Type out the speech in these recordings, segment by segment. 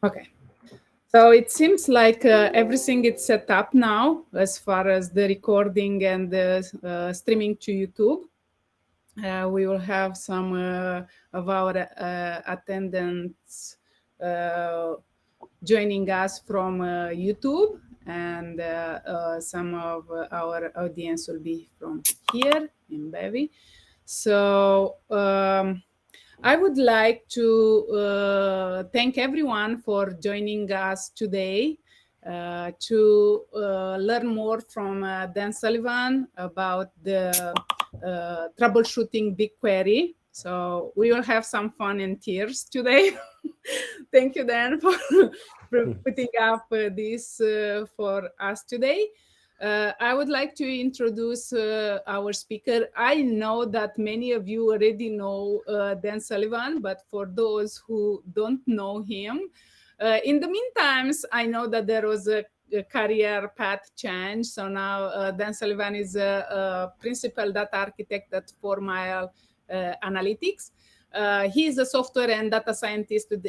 Okay. So it seems like everything is set up now as far as the recording and the streaming to YouTube. We will have some of our attendants joining us from YouTube, and some of our audience will be from here in Bevi. So I would like to thank everyone for joining us today to learn more from Dan Sullivan about the troubleshooting BigQuery. So we will have some fun and tears today. Thank you, Dan, for putting up this for us today. I would like to introduce our speaker. I know that many of you already know Dan Sullivan, but for those who don't know him, in the meantime, I know that there was a career path change. So now Dan Sullivan is a principal data architect at 4 Mile Analytics. He is a software and data scientist with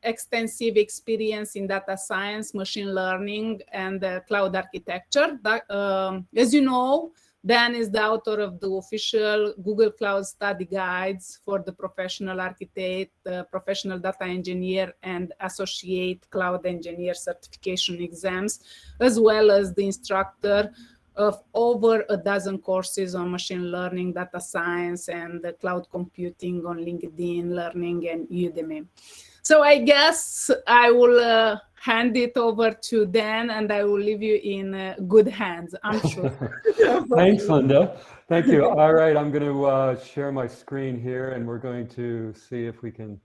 extensive experience in data science, machine learning, and cloud architecture. As you know, Dan is the author of the official Google Cloud study guides for the professional architect, professional data engineer, and associate cloud engineer certification exams, as well as the instructor of over a dozen courses on machine learning, data science, and cloud computing on LinkedIn Learning and Udemy. So I guess I will hand it over to Dan, and I will leave you in good hands, I'm sure. Thanks, Linda. Thank you. All right, I'm going to share my screen here, and we're going to see if we can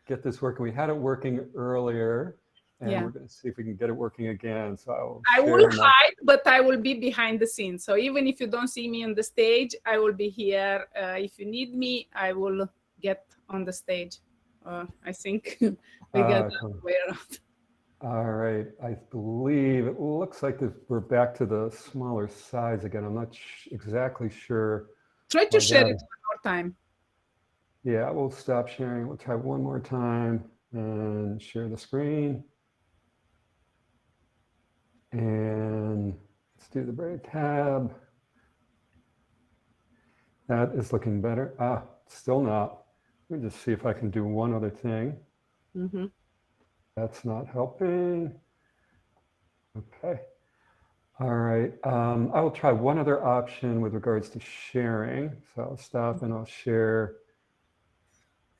get this working. We had it working earlier. And we're going to see if we can get it working again. So I will hide, but I will be behind the scenes. So even if you don't see me on the stage, I will be here. If you need me, I will get on the stage. I think we got that way around. All right. I believe it looks like we're back to the smaller size again. I'm not exactly sure. Try to share it one more time. Yeah, we'll stop sharing. We'll try one more time and share the screen. And let's do the braid tab. That is looking better. Still not. Let me just see if I can do one other thing. That's not helping. Okay. All right. I will try one other option with regards to sharing. So I'll stop and I'll share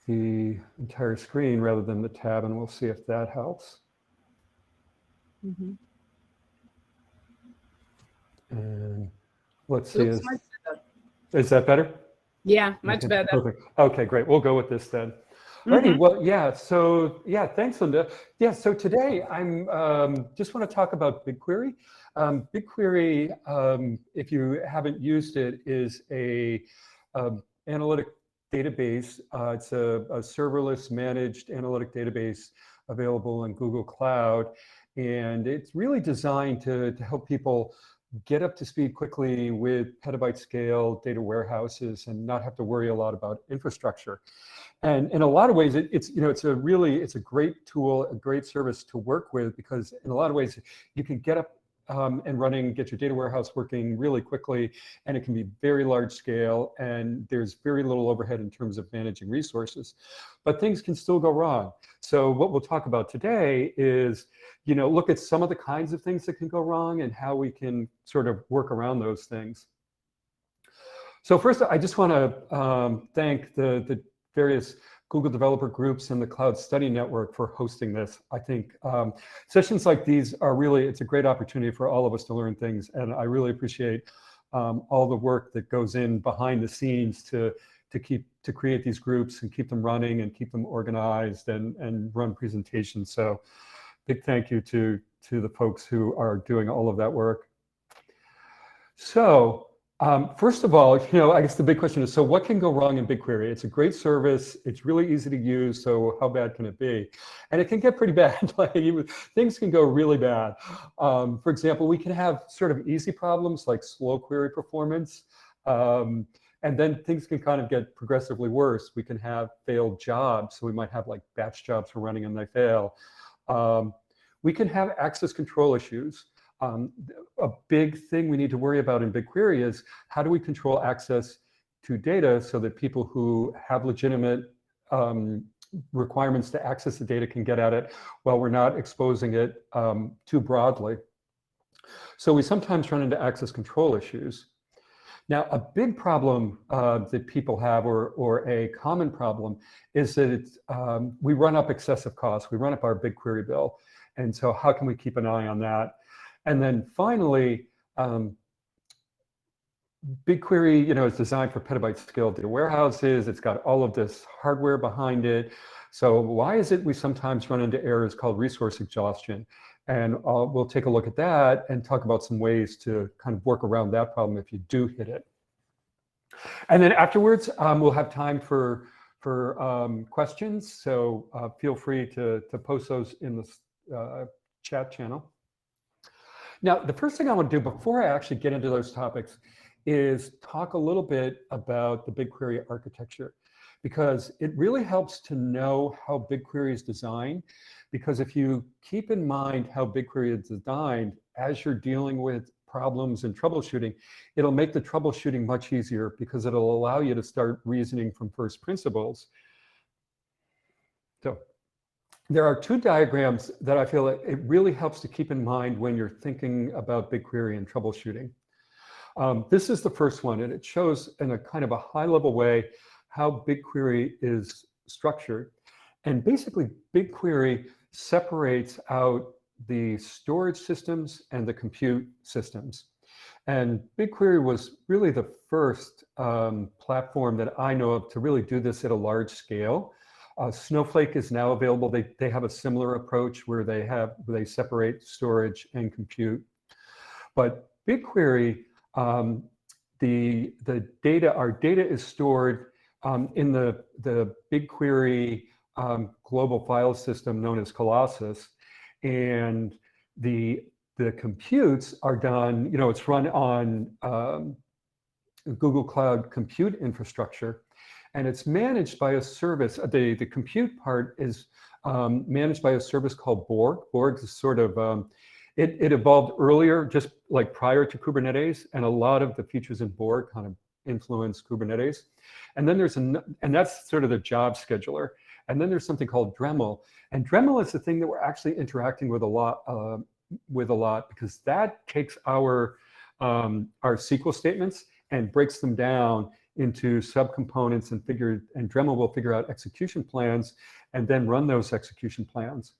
the entire screen rather than the tab, and we'll see if that helps. And let's see, is that better? Yeah, much better. Perfect. Okay, great. We'll go with this then. Alrighty, well, thanks, Linda. Yeah, so today I'm just want to talk about BigQuery. BigQuery, if you haven't used it, is a analytic database. It's a serverless managed analytic database available in Google Cloud. And it's really designed to help people get up to speed quickly with petabyte scale data warehouses and not have to worry a lot about infrastructure. And in a lot of ways, it's a great tool, a great service to work with, because in a lot of ways you can get up and running, get your data warehouse working really quickly, and it can be very large scale, and there's very little overhead in terms of managing resources. But things can still go wrong. So what we'll talk about today is, look at some of the kinds of things that can go wrong and how we can sort of work around those things. So first, I just want to thank the various Google developer groups and the Cloud Study Network for hosting this. I think sessions like these are really, it's a great opportunity for all of us to learn things. And I really appreciate all the work that goes in behind the scenes to create these groups and keep them running and keep them organized and run presentations. So big thank you to the folks who are doing all of that work. So first of all, I guess the big question is, so what can go wrong in BigQuery? It's a great service. It's really easy to use. So how bad can it be? And it can get pretty bad. Things can go really bad. For example, we can have sort of easy problems like slow query performance. And And then things can kind of get progressively worse. We can have failed jobs. So we might have like batch jobs we're running and they fail. We can have access control issues. A big thing we need to worry about in BigQuery is how do we control access to data so that people who have legitimate requirements to access the data can get at it while we're not exposing it too broadly. So we sometimes run into access control issues. Now, a big problem that people have, or a common problem, is that it's, we run up excessive costs. We run up our BigQuery bill. And so how can we keep an eye on that? And then finally, BigQuery, is designed for petabyte scale data warehouses. It's got all of this hardware behind it. So why is it we sometimes run into errors called resource exhaustion? And we'll take a look at that and talk about some ways to kind of work around that problem if you do hit it. And then afterwards, we'll have time for questions. So feel free to post those in the chat channel. Now, the first thing I want to do before I actually get into those topics is talk a little bit about the BigQuery architecture, because it really helps to know how BigQuery is designed. Because if you keep in mind how BigQuery is designed as you're dealing with problems and troubleshooting, it'll make the troubleshooting much easier because it'll allow you to start reasoning from first principles. So there are two diagrams that I feel it really helps to keep in mind when you're thinking about BigQuery and troubleshooting. This is the first one, and it shows in a kind of a high-level way how BigQuery is structured. And basically, BigQuery separates out the storage systems and the compute systems. And BigQuery was really the first platform that I know of to really do this at a large scale. Snowflake is now available. They have a similar approach where they separate storage and compute. But BigQuery, our data is stored in the BigQuery global file system known as Colossus, and the computes are done. It's run on Google Cloud compute infrastructure, and it's managed by a service. The compute part is managed by a service called Borg. Borg is sort of it evolved earlier, just like prior to Kubernetes, and a lot of the features in Borg kind of influence Kubernetes. And then and that's sort of the job scheduler. And then there's something called Dremel, and Dremel is the thing that we're actually interacting with a lot, because that takes our SQL statements and breaks them down into subcomponents, and Dremel will figure out execution plans and then run those execution plans.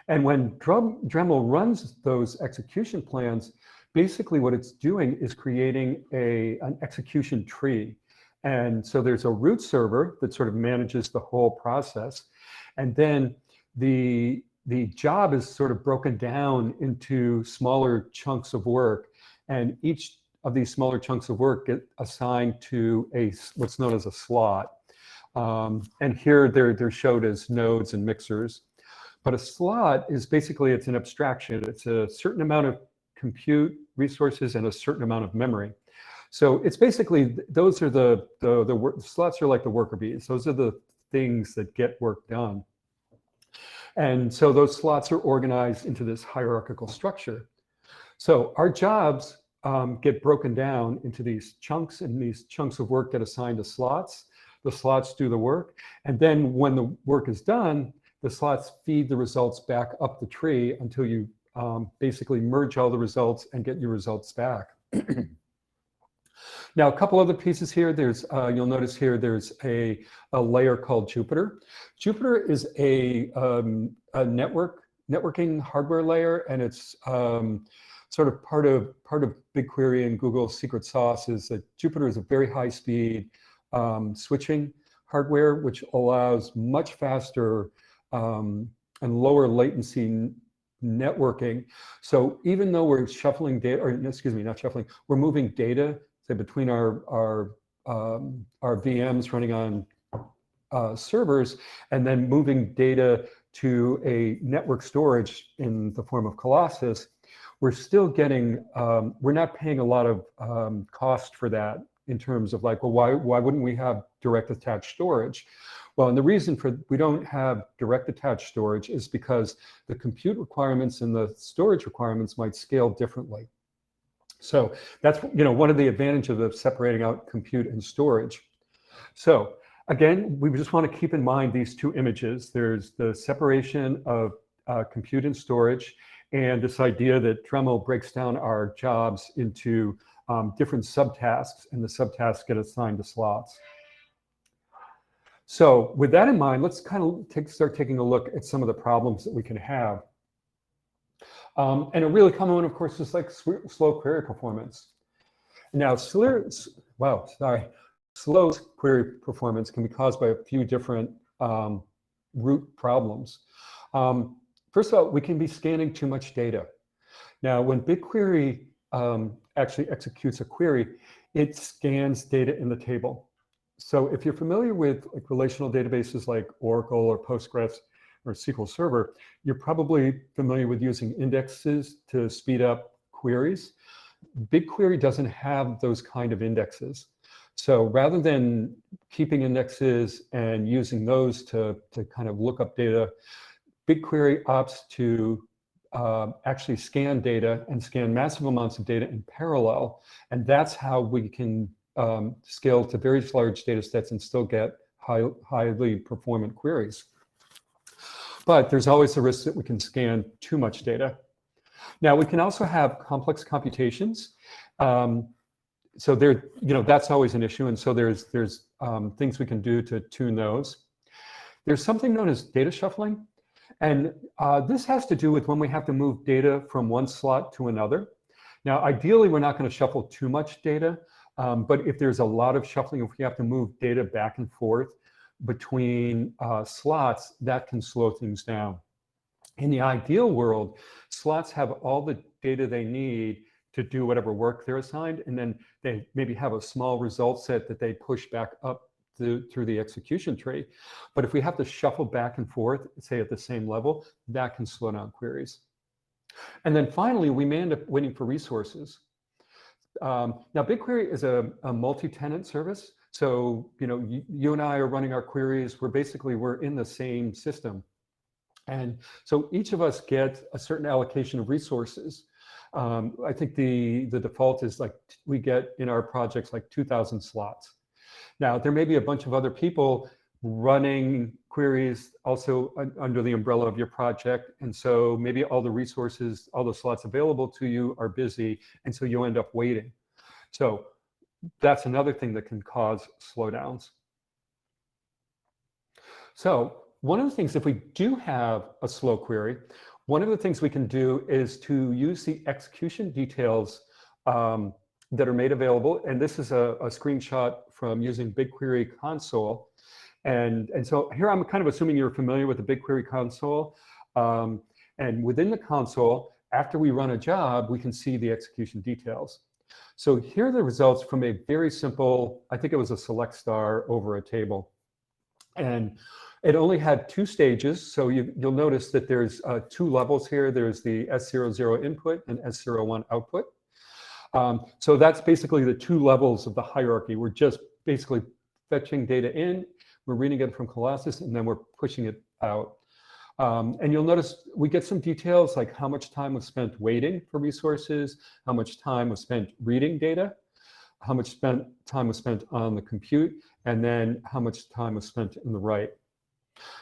And when Dremel runs those execution plans, basically what it's doing is creating an execution tree. And so there's a root server that sort of manages the whole process. And then the job is sort of broken down into smaller chunks of work. And each of these smaller chunks of work get assigned to what's known as a slot. And here they're showed as nodes and mixers. But a slot is basically, it's an abstraction. It's a certain amount of compute resources and a certain amount of memory. So it's basically, those are the slots are like the worker bees. Those are the things that get work done. And so those slots are organized into this hierarchical structure. So our jobs get broken down into these chunks, and these chunks of work get assigned to slots. The slots do the work. And then when the work is done, the slots feed the results back up the tree until you basically merge all the results and get your results back. Now, a couple other pieces here. You'll notice here there's a layer called Jupyter. Jupyter is a networking hardware layer, and it's sort of part of BigQuery and Google's secret sauce is that Jupyter is a very high-speed switching hardware, which allows much faster and lower latency networking. So even though we're shuffling data, or excuse me, not shuffling, we're moving data, say, between our VMs running on servers, and then moving data to a network storage in the form of Colossus, we're still getting, we're not paying a lot of cost for that in terms of like, well, why wouldn't we have direct attached storage? Well, and the reason for we don't have direct attached storage is because the compute requirements and the storage requirements might scale differently. So that's, you know, one of the advantages of separating out compute and storage. So again, we just want to keep in mind these two images. There's the separation of compute and storage, and this idea that Dremel breaks down our jobs into different subtasks, and the subtasks get assigned to slots. So with that in mind, let's kind of start taking a look at some of the problems that we can have. And a really common one, of course, is like slow query performance. Now, slow query performance can be caused by a few different root problems. First of all, we can be scanning too much data. Now, when BigQuery actually executes a query, it scans data in the table. So if you're familiar with like relational databases like Oracle or Postgres or SQL Server, you're probably familiar with using indexes to speed up queries. BigQuery doesn't have those kind of indexes. So rather than keeping indexes and using those to kind of look up data, BigQuery opts to actually scan data and scan massive amounts of data in parallel. And that's how we can scale to very large data sets and still get highly performant queries. But there's always the risk that we can scan too much data. Now, we can also have complex computations. So there, you know, that's always an issue. And so there's things we can do to tune those. There's something known as data shuffling. And this has to do with when we have to move data from one slot to another. Now, ideally, we're not going to shuffle too much data. But if there's a lot of shuffling, if we have to move data back and forth between slots, that can slow things down. In the ideal world, slots have all the data they need to do whatever work they're assigned, and then they maybe have a small result set that they push back up through the execution tree. But if we have to shuffle back and forth, say at the same level, that can slow down queries. And then finally, we may end up waiting for resources. Now, BigQuery is a multi-tenant service. So, you know, you and I are running our queries. We're in the same system. And so each of us get a certain allocation of resources. I think the default is like we get in our projects like 2,000 slots. Now, there may be a bunch of other people running queries also under the umbrella of your project. And so maybe all the resources, all the slots available to you are busy. And so you end up waiting. So that's another thing that can cause slowdowns. So one of the things, if we do have a slow query, one of the things we can do is to use the execution details that are made available. And this is a screenshot from using BigQuery console. And so here I'm kind of assuming you're familiar with the BigQuery console. And within the console, after we run a job, we can see the execution details. So here are the results from a very simple, I think it was a select star over a table. And it only had 2 stages. So you'll notice that there's 2 levels here. There's the S00 input and S01 output. So that's basically the 2 levels of the hierarchy. We're just basically fetching data in, we're reading it from Colossus, and then we're pushing it out. And you'll notice we get some details like how much time was spent waiting for resources, how much time was spent reading data, how much time was spent on the compute, and then how much time was spent in the write.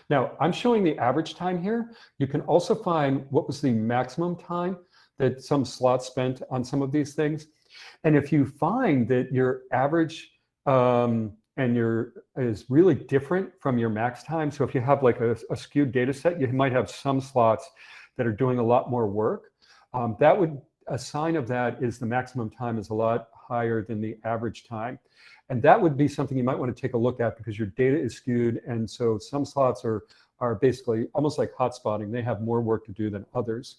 Now, I'm showing the average time here. You can also find what was the maximum time that some slots spent on some of these things. And if you find that your average is really different from your max time, so if you have like a skewed data set, you might have some slots that are doing a lot more work. A sign of that is the maximum time is a lot higher than the average time. And that would be something you might want to take a look at because your data is skewed. And so some slots are basically almost like hotspotting. They have more work to do than others.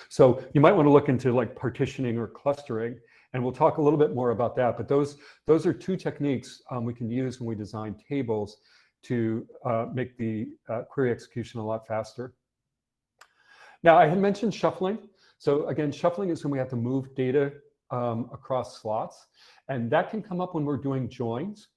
So you might want to look into like partitioning or clustering. And we'll talk a little bit more about that. But those are 2 techniques we can use when we design tables to make the query execution a lot faster. Now, I had mentioned shuffling. So again, shuffling is when we have to move data across slots. And that can come up when we're doing joins.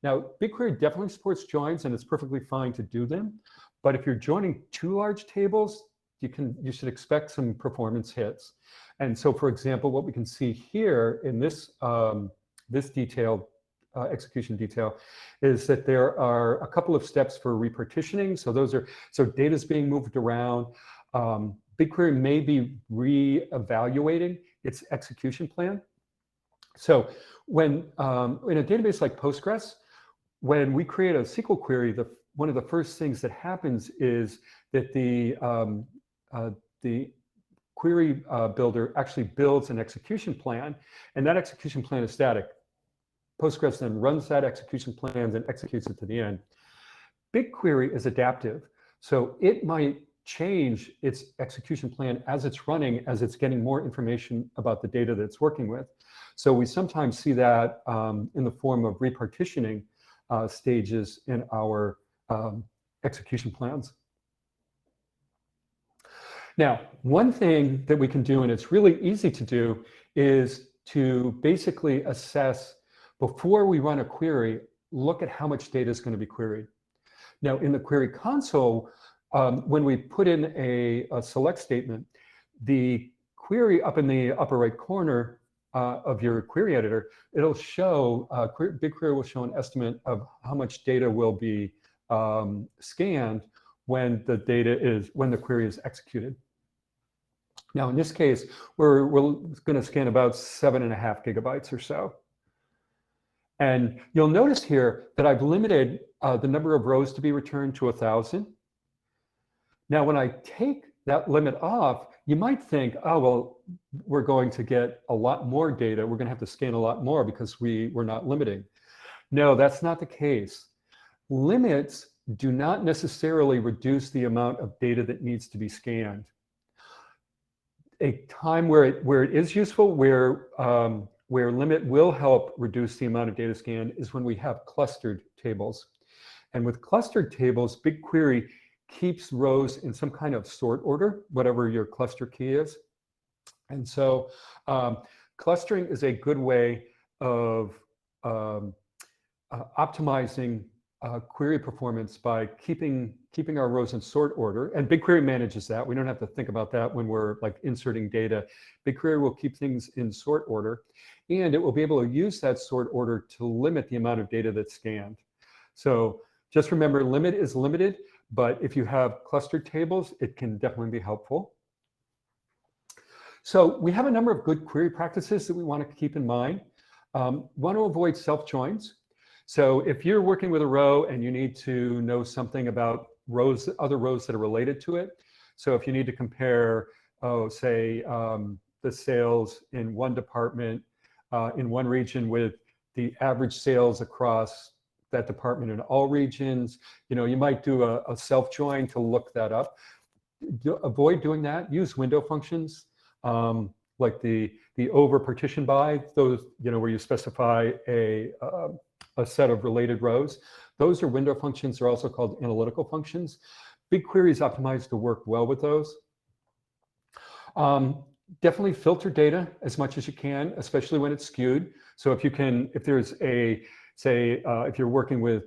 Now, BigQuery definitely supports joins, and it's perfectly fine to do them. But if you're joining two large tables, you should expect some performance hits. And so, for example, what we can see here in this this detailed execution detail is that there are a couple of steps for repartitioning. So data is being moved around. BigQuery may be re-evaluating its execution plan. So when in a database like Postgres, when we create a SQL query, one of the first things that happens is that the query builder actually builds an execution plan, and that execution plan is static. Postgres then runs that execution plan and executes it to the end. BigQuery is adaptive, so it might change its execution plan as it's running, as it's getting more information about the data that it's working with. So we sometimes see that in the form of repartitioning stages in our execution plans. Now, one thing that we can do, and it's really easy to do, is to basically assess, before we run a query, look at how much data is going to be queried. Now, in the query console, when we put in a select statement, the query up in the upper right corner of your query editor, it'll show, BigQuery will show an estimate of how much data will be scanned when the query is executed. Now, in this case, we're going to scan about 7.5 gigabytes or so. And you'll notice here that I've limited the number of rows to be returned to 1,000. Now, when I take that limit off, you might think, oh, well, we're going to get a lot more data. We're going to have to scan a lot more because we're not limiting. No, that's not the case. Limits do not necessarily reduce the amount of data that needs to be scanned. A time where it is useful, where limit will help reduce the amount of data scanned, is when we have clustered tables. And with clustered tables, BigQuery keeps rows in some kind of sort order, whatever your cluster key is. And so clustering is a good way of optimizing query performance by keeping our rows in sort order. And BigQuery manages that. We don't have to think about that when we're like inserting data. BigQuery will keep things in sort order, and it will be able to use that sort order to limit the amount of data that's scanned. So just remember, limit is limited, but if you have clustered tables, it can definitely be helpful. So we have a number of good query practices that we want to keep in mind. Want to avoid self-joins. So if you're working with a row and you need to know something about other rows that are related to it, so if you need to compare, say, the sales in one department in one region with the average sales across that department in all regions, you might do a self-join to look that up. Avoid doing that. Use window functions like the over partition by, those where you specify a set of related rows. Those are window functions. They're also called analytical functions. BigQuery is optimized to work well with those. Definitely filter data as much as you can, especially when it's skewed. So if there's if you're working with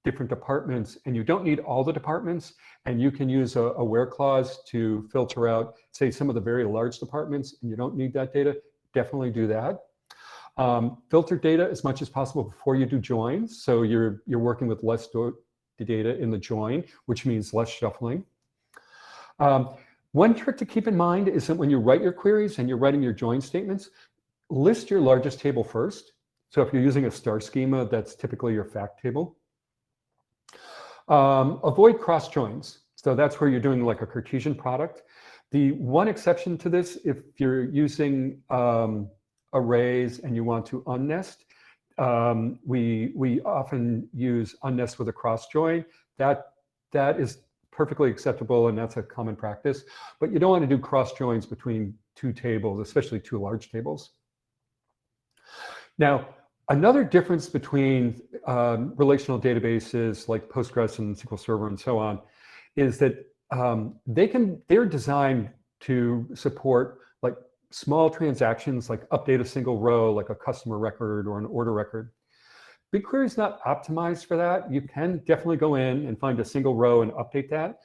different departments and you don't need all the departments, and you can use a where clause to filter out, say, some of the very large departments, and you don't need that data, definitely do that. Filter data as much as possible before you do joins. So you're working with less data in the join, which means less shuffling. One trick to keep in mind is that when you write your queries and you're writing your join statements, list your largest table first. So if you're using a star schema, that's typically your fact table. Avoid cross joins. So that's where you're doing like a Cartesian product. The one exception to this, if you're using arrays and you want to unnest, we often use unnest with a cross join. That is perfectly acceptable, and that's a common practice. But you don't want to do cross joins between two tables, especially two large tables. Now, another difference between relational databases like Postgres and SQL Server and so on is that they're designed to support like small transactions like update a single row, like a customer record or an order record. BigQuery is not optimized for that. You can definitely go in and find a single row and update that.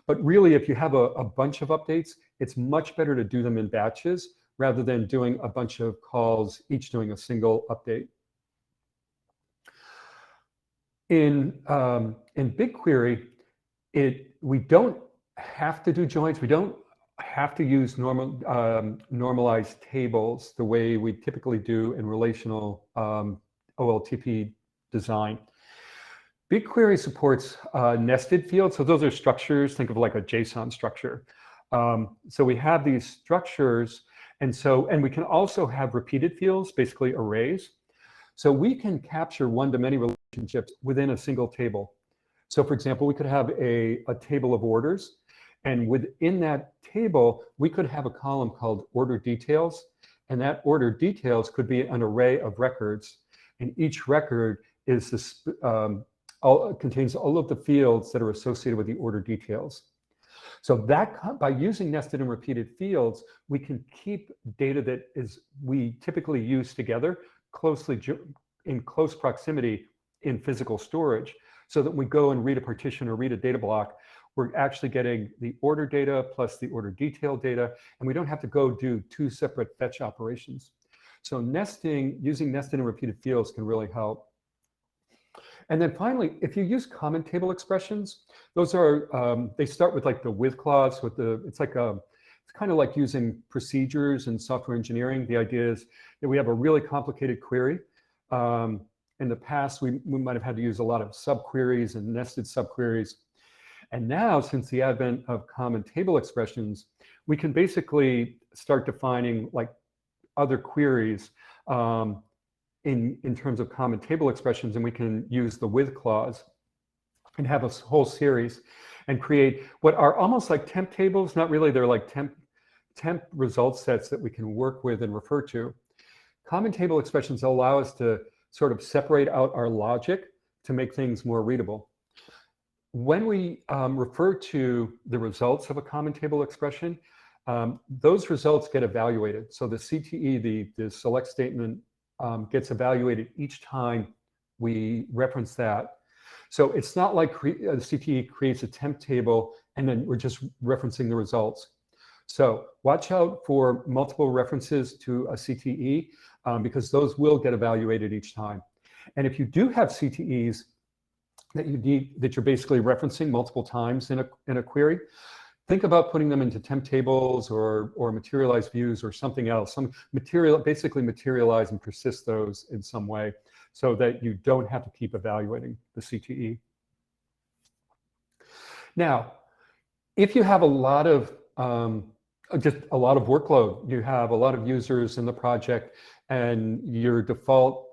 But really, if you have a bunch of updates, it's much better to do them in batches rather than doing a bunch of calls, each doing a single update. In BigQuery, we don't have to do joins. We don't have to use normalized tables the way we typically do in relational OLTP design. BigQuery supports nested fields. So those are structures. Think of like a JSON structure. So we have these structures, and we can also have repeated fields, basically arrays. So we can capture one-to-many relationships within a single table. So for example, we could have a table of orders, and within that table, we could have a column called order details, and that order details could be an array of records, and each record is contains all of the fields that are associated with the order details. So that, by using nested and repeated fields, we can keep data that we typically use together closely in close proximity in physical storage, so that when we go and read a partition or read a data block, we're actually getting the order data plus the order detail data, and we don't have to go do two separate fetch operations. So using nested and repeated fields can really help. And then finally, if you use common table expressions, those are, they start with like the with clause, it's kind of like using procedures in software engineering. The idea is that we have a really complicated query. In the past, we might have had to use a lot of subqueries and nested subqueries. And now, since the advent of common table expressions, we can basically start defining like other queries in terms of common table expressions, and we can use the with clause and have a whole series and create what are almost like temp tables. Not really, they're like temp result sets that we can work with and refer to. Common table expressions allow us to sort of separate out our logic to make things more readable. When we refer to the results of a common table expression, those results get evaluated. So the CTE, the select statement, gets evaluated each time we reference that. So it's not like the CTE creates a temp table and then we're just referencing the results. So watch out for multiple references to a CTE because those will get evaluated each time. And if you do have CTEs that you're basically referencing multiple times in a query, think about putting them into temp tables or materialized views or something else. Basically materialize and persist those in some way so that you don't have to keep evaluating the CTE. Now, if you have a lot of workload, you have a lot of users in the project, and your default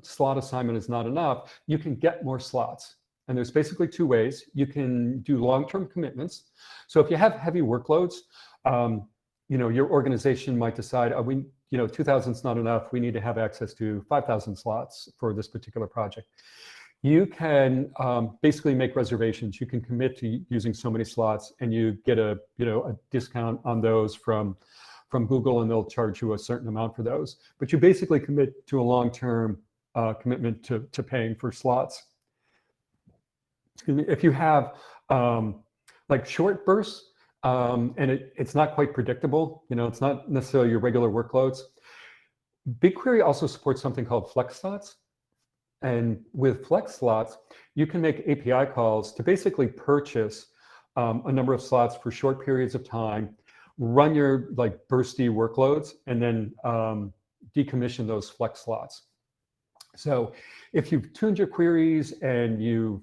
slot assignment is not enough, you can get more slots. And there's basically two ways. You can do long-term commitments. So if you have heavy workloads, your organization might decide, 2,000 is not enough. We need to have access to 5,000 slots for this particular project. You can basically make reservations. You can commit to using so many slots, and you get a discount on those from Google, and they'll charge you a certain amount for those. But you basically commit to a long-term commitment to paying for slots. If you have like short bursts, and it's not quite predictable, it's not necessarily your regular workloads, BigQuery also supports something called flex slots. And with flex slots, you can make API calls to basically purchase a number of slots for short periods of time, run your like bursty workloads, and then decommission those flex slots. So if you've tuned your queries and you've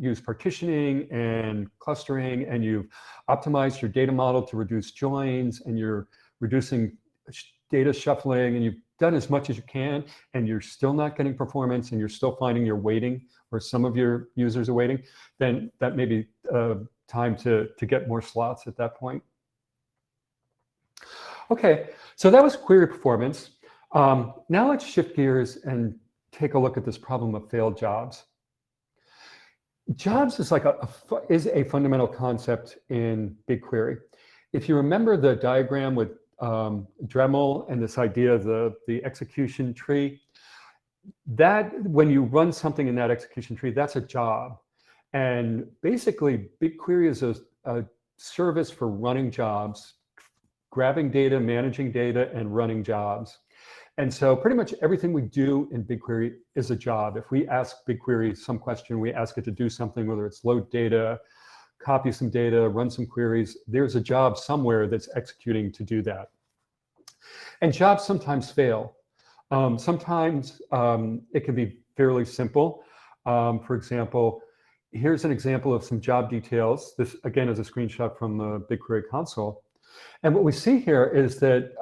used partitioning and clustering, and you've optimized your data model to reduce joins, and you're reducing data shuffling, and you've done as much as you can, and you're still not getting performance, and you're still finding you're waiting, or some of your users are waiting, then that may be time to get more slots at that point. Okay, so that was query performance. Now let's shift gears and take a look at this problem of failed jobs. Jobs is like a fundamental concept in BigQuery. If you remember the diagram with Dremel and this idea of the execution tree. That, when you run something in that execution tree, that's a job. And basically, BigQuery is a service for running jobs, grabbing data, managing data, and running jobs. And so pretty much everything we do in BigQuery is a job. If we ask BigQuery some question, we ask it to do something, whether it's load data, copy some data, run some queries, there's a job somewhere that's executing to do that. And jobs sometimes fail. Sometimes it can be fairly simple. For example, here's an example of some job details. This, again, is a screenshot from the BigQuery console. And what we see here is that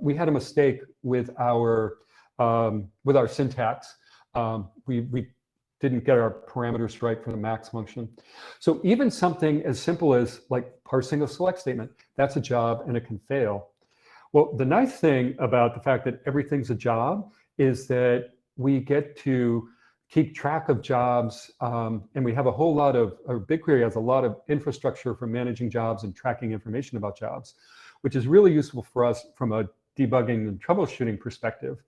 we had a mistake with our syntax. We didn't get our parameters right for the max function. So even something as simple as like parsing a select statement, that's a job and it can fail. Well, the nice thing about the fact that everything's a job is that we get to keep track of jobs, and we have a whole lot of, BigQuery has a lot of infrastructure for managing jobs and tracking information about jobs, which is really useful for us from a debugging and troubleshooting perspective.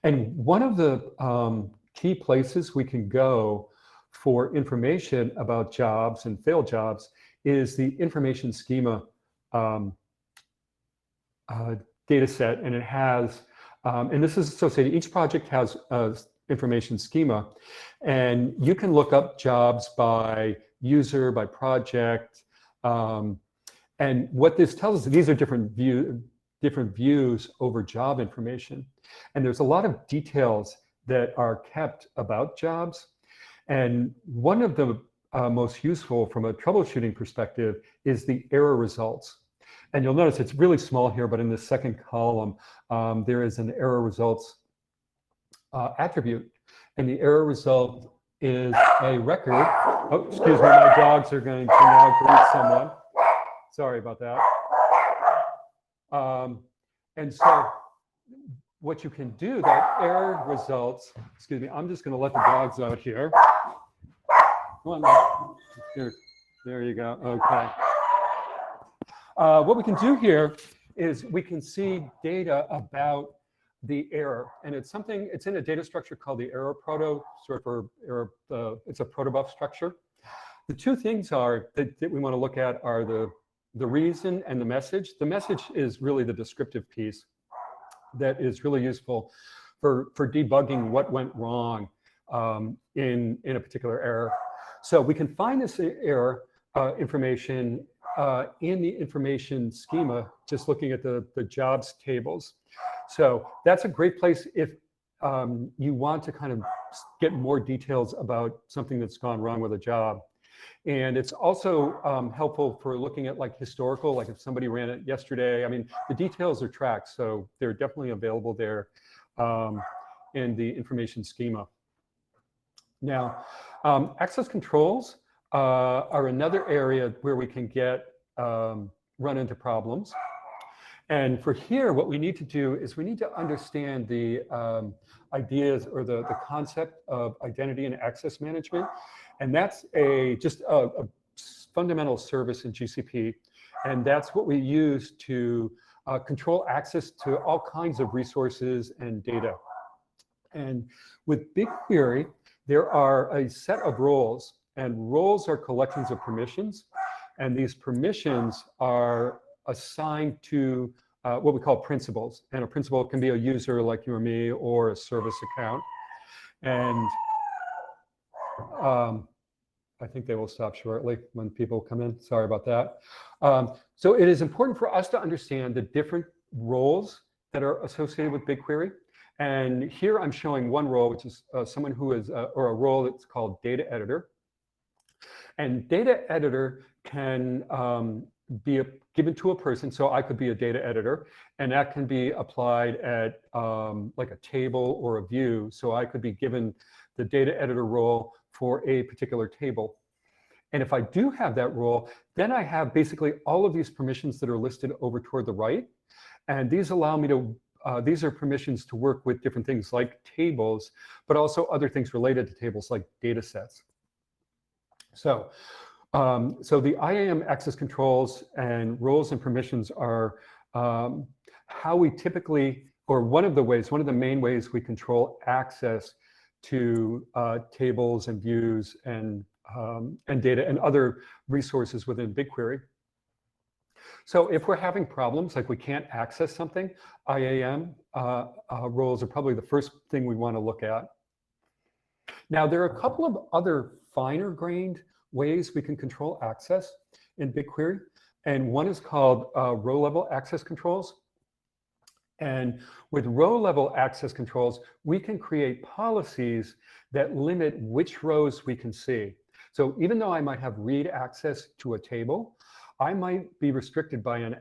And one of the key places we can go for information about jobs and failed jobs is the information schema data set, and it has, and this is associated, each project has information schema, and you can look up jobs by user, by project, and what this tells us, these are different views over job information, and there's a lot of details that are kept about jobs, and one of the most useful from a troubleshooting perspective is the error results. And you'll notice it's really small here, but in the second column, there is an error results attribute. And the error result is a record. Oh, excuse me, my dogs are going to now greet someone. Sorry about that. And so what you can do, that error results, excuse me, I'm just going to let the dogs out here. Come on, there you go, okay. What we can do here is we can see data about the error, and it's in a data structure called the error proto, it's a protobuf structure. The two things that we want to look at are the reason and the message. The message is really the descriptive piece that is really useful for debugging what went wrong in a particular error. So we can find this error information in the information schema, just looking at the jobs tables. So that's a great place if you want to kind of get more details about something that's gone wrong with a job. And it's also helpful for looking at like historical, like if somebody ran it yesterday. I mean, the details are tracked, so they're definitely available there in the information schema. Now, access controls are another area where we can get run into problems. And for here, what we need to do is we need to understand the ideas or the concept of identity and access management. And that's just a fundamental service in GCP. And that's what we use to control access to all kinds of resources and data. And with BigQuery, there are a set of roles, and roles are collections of permissions. And these permissions are assigned to what we call principals. And a principal can be a user like you or me, or a service account. And I think they will stop shortly when people come in. Sorry about that. So it is important for us to understand the different roles that are associated with BigQuery. And here I'm showing one role, which is someone who is, or a role that's called data editor. And data editor can be given to a person. So I could be a data editor, and that can be applied at like a table or a view. So I could be given the data editor role for a particular table. And if I do have that role, then I have basically all of these permissions that are listed over toward the right. And these allow me to, these are permissions to work with different things like tables, but also other things related to tables like data sets. So, so the IAM access controls and roles and permissions are how we typically, or one of the main ways we control access to tables and views and data and other resources within BigQuery. So if we're having problems, like we can't access something, IAM roles are probably the first thing we want to look at. Now, there are a couple of other finer grained ways we can control access in BigQuery. And one is called row level access controls. And with row level access controls, we can create policies that limit which rows we can see. So even though I might have read access to a table, I might be restricted by a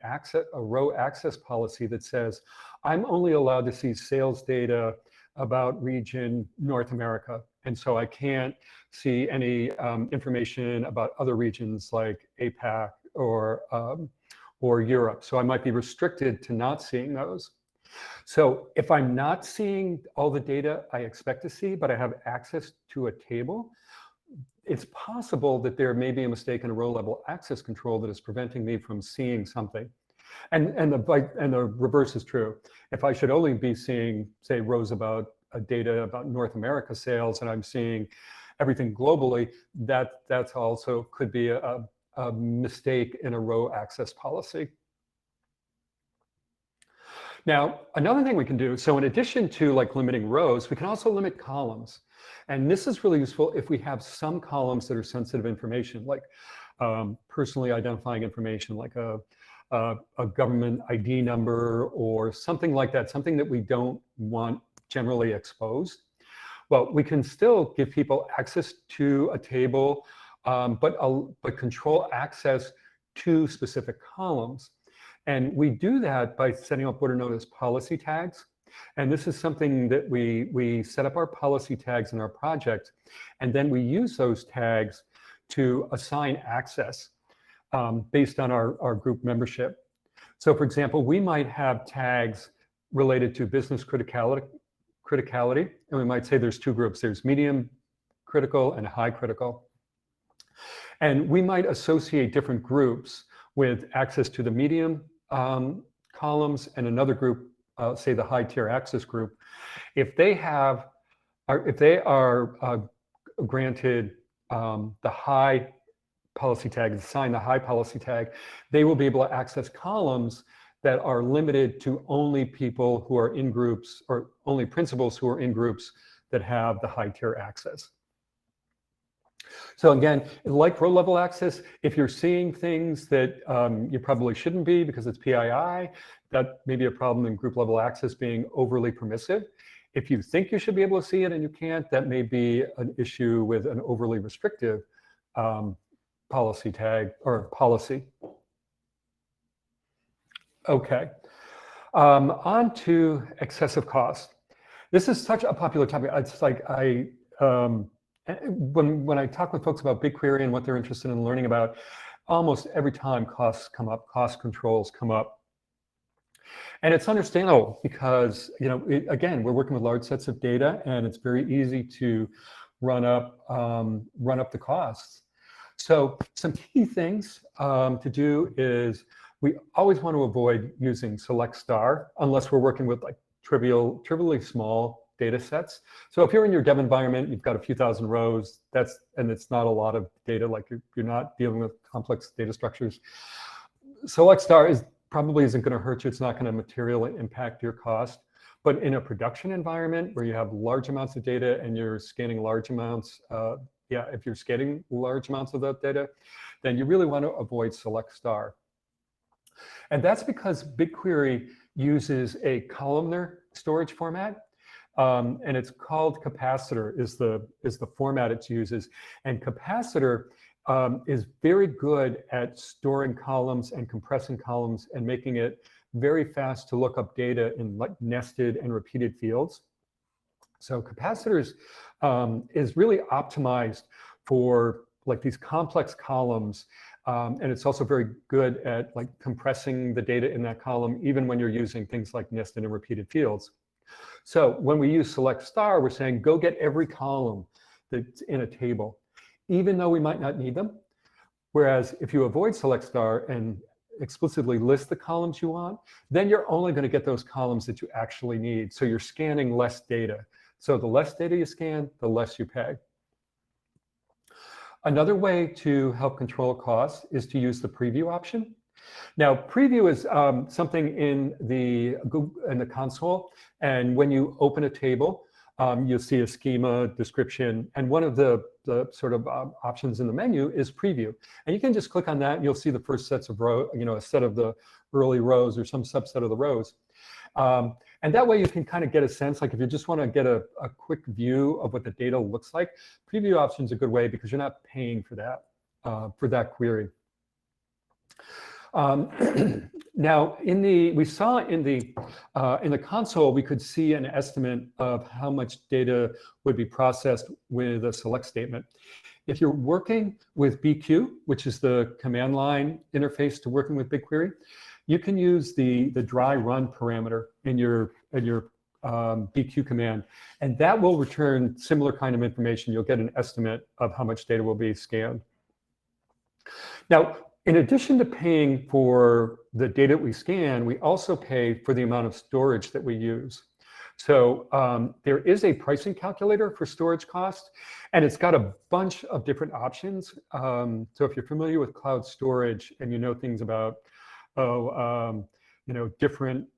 row access policy that says, I'm only allowed to see sales data about region North America. And so I can't see any information about other regions like APAC or Europe. So I might be restricted to not seeing those. So if I'm not seeing all the data I expect to see, but I have access to a table, it's possible that there may be a mistake in a row level access control that is preventing me from seeing something. And the reverse is true. If I should only be seeing, say, rows about data about North America sales, and I'm seeing everything globally, that's also could be a mistake in a row access policy. Now, another thing we can do, so in addition to like limiting rows, we can also limit columns. And this is really useful if we have some columns that are sensitive information, like personally identifying information, like a government ID number or something like that, something that we don't want generally exposed. Well, we can still give people access to a table, but control access to specific columns. And we do that by setting up what are known as policy tags. And this is something that we set up our policy tags in our project, and then we use those tags to assign access based on our group membership. So for example, we might have tags related to business criticality, and we might say there's two groups. There's medium critical and high critical. And we might associate different groups with access to the medium columns and another group, say the high tier access group. If they are granted the high policy tag, assigned the high policy tag, they will be able to access columns that are limited to only people who are in groups, or only principals who are in groups that have the high tier access. So again, like row level access, if you're seeing things that you probably shouldn't be because it's PII, that may be a problem in group level access being overly permissive. If you think you should be able to see it and you can't, that may be an issue with an overly restrictive policy tag or policy. Okay, on to excessive cost. This is such a popular topic. It's like when I talk with folks about BigQuery and what they're interested in learning about, almost every time costs come up, cost controls come up. And it's understandable because, again, we're working with large sets of data and it's very easy to run up the costs. So some key things to do is we always want to avoid using select star unless we're working with like trivially small data sets. So if you're in your dev environment, you've got a few thousand rows, and it's not a lot of data, like you're not dealing with complex data structures. Select star probably isn't going to hurt you. It's not going to materially impact your cost. But in a production environment where you have large amounts of data and you're scanning large amounts, if you're scanning large amounts of that data, then you really want to avoid select star. And that's because BigQuery uses a columnar storage format. And it's called capacitor is the format it uses. And capacitor is very good at storing columns and compressing columns and making it very fast to look up data in like nested and repeated fields. So capacitors is really optimized for like these complex columns. And it's also very good at like compressing the data in that column, even when you're using things like nested and repeated fields. So when we use select star, we're saying go get every column that's in a table, even though we might not need them. Whereas if you avoid select star and explicitly list the columns you want, then you're only going to get those columns that you actually need. So you're scanning less data. So the less data you scan, the less you pay. Another way to help control costs is to use the preview option. Now, preview is something in the console, and when you open a table, you'll see a schema, description, and one of the sort of options in the menu is preview. And you can just click on that, and you'll see the first sets of rows, a set of the early rows or some subset of the rows. And that way you can kind of get a sense, like if you just want to get a quick view of what the data looks like, preview option is a good way because you're not paying for that query. Now, we saw in the console, we could see an estimate of how much data would be processed with a select statement. If you're working with BQ, which is the command line interface to working with BigQuery, you can use the dry run parameter in your BQ command, and that will return similar kind of information. You'll get an estimate of how much data will be scanned. Now, in addition to paying for the data we scan, we also pay for the amount of storage that we use. So there is a pricing calculator for storage cost, and it's got a bunch of different options. So if you're familiar with cloud storage and you know things about, different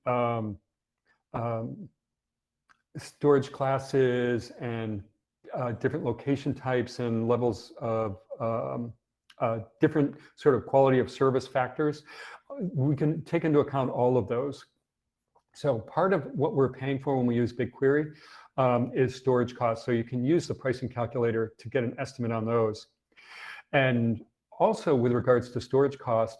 storage classes and different location types and levels of different sort of quality of service factors, we can take into account all of those. So part of what we're paying for when we use BigQuery is storage costs. So you can use the pricing calculator to get an estimate on those. And also with regards to storage cost,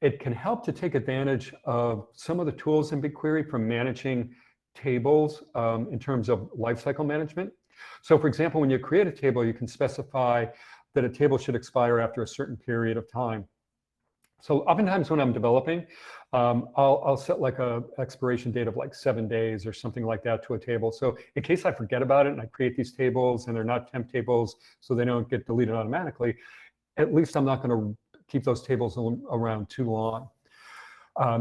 it can help to take advantage of some of the tools in BigQuery for managing tables in terms of lifecycle management. So for example, when you create a table, you can specify that a table should expire after a certain period of time. So oftentimes when I'm developing, I'll set like a expiration date of like 7 days or something like that to a table. So in case I forget about it and I create these tables and they're not temp tables, so they don't get deleted automatically, at least I'm not going to keep those tables around too long.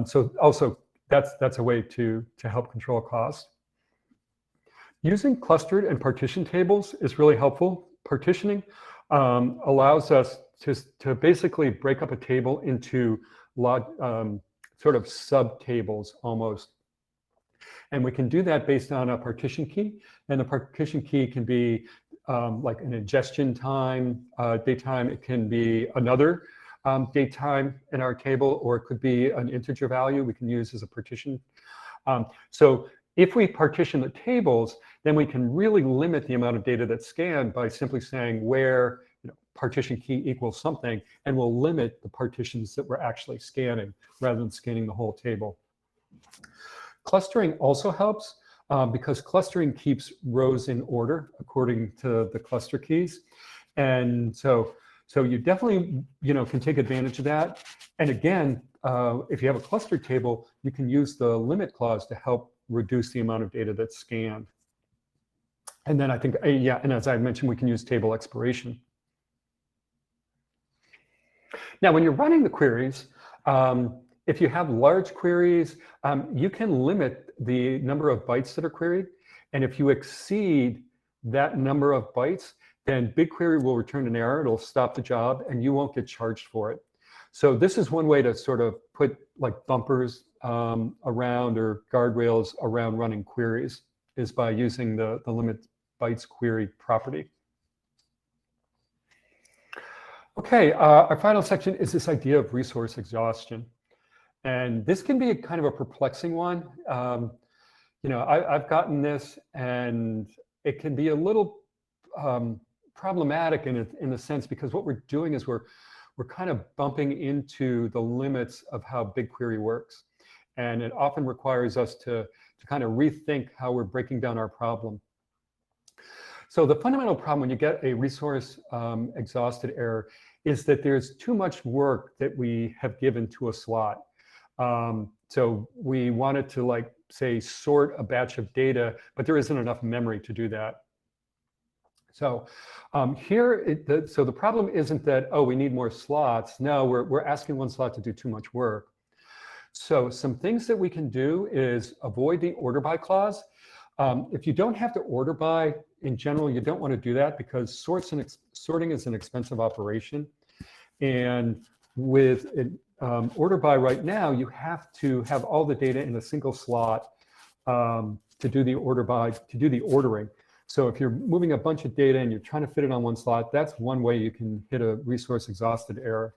So also that's a way to help control cost. Using clustered and partition tables is really helpful. Partitioning allows us to basically break up a table into sort of sub-tables almost. And we can do that based on a partition key. And the partition key can be like an ingestion time, date time. It can be another date time in our table, or it could be an integer value we can use as a partition. So if we partition the tables, then we can really limit the amount of data that's scanned by simply saying where partition key equals something, and we'll limit the partitions that we're actually scanning rather than scanning the whole table. Clustering also helps because clustering keeps rows in order according to the cluster keys. And so you definitely can take advantage of that. And again, if you have a clustered table, you can use the limit clause to help reduce the amount of data that's scanned. And then I think, and as I mentioned, we can use table expiration. Now, when you're running the queries, if you have large queries, you can limit the number of bytes that are queried. And if you exceed that number of bytes, then BigQuery will return an error. It'll stop the job, and you won't get charged for it. So this is one way to sort of put like bumpers around or guardrails around running queries, is by using the limit bytes query property. Okay, our final section is this idea of resource exhaustion. And this can be kind of a perplexing one. I've gotten this, and it can be a little problematic in a sense, because what we're doing is we're kind of bumping into the limits of how BigQuery works. And it often requires us to kind of rethink how we're breaking down our problem. So the fundamental problem when you get a resource exhausted error is that there's too much work that we have given to a slot. So we wanted to, like, say, sort a batch of data, but there isn't enough memory to do that. So so the problem isn't that, oh, we need more slots. No, we're asking one slot to do too much work. So some things that we can do is avoid the order by clause. If you don't have to order by, in general, you don't want to do that because sorting is an expensive operation. And with order by right now, you have to have all the data in a single slot to do the ordering. So if you're moving a bunch of data and you're trying to fit it on one slot, that's one way you can hit a resource exhausted error.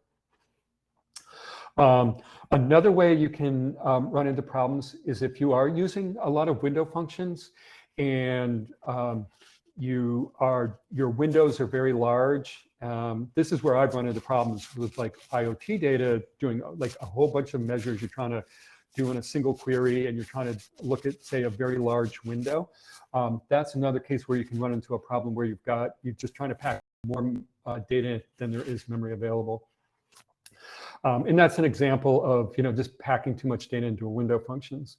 Another way you can run into problems is if you are using a lot of window functions and your windows are very large. This is where I've run into problems with like IoT data, doing like a whole bunch of measures you're trying to do in a single query, and you're trying to look at, say, a very large window. That's another case where you can run into a problem where you're just trying to pack more data than there is memory available. And that's an example of just packing too much data into a window functions.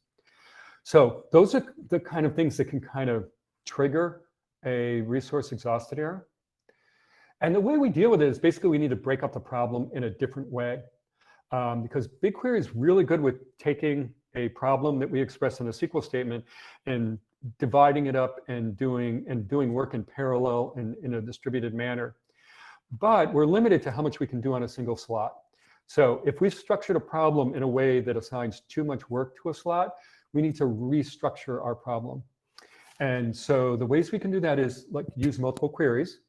So those are the kind of things that can kind of trigger a resource exhausted error. And the way we deal with it is basically we need to break up the problem in a different way. Because BigQuery is really good with taking a problem that we express in a SQL statement and dividing it up and doing work in parallel and in a distributed manner. But we're limited to how much we can do on a single slot. So if we've structured a problem in a way that assigns too much work to a slot, we need to restructure our problem. And so the ways we can do that is like use multiple queries.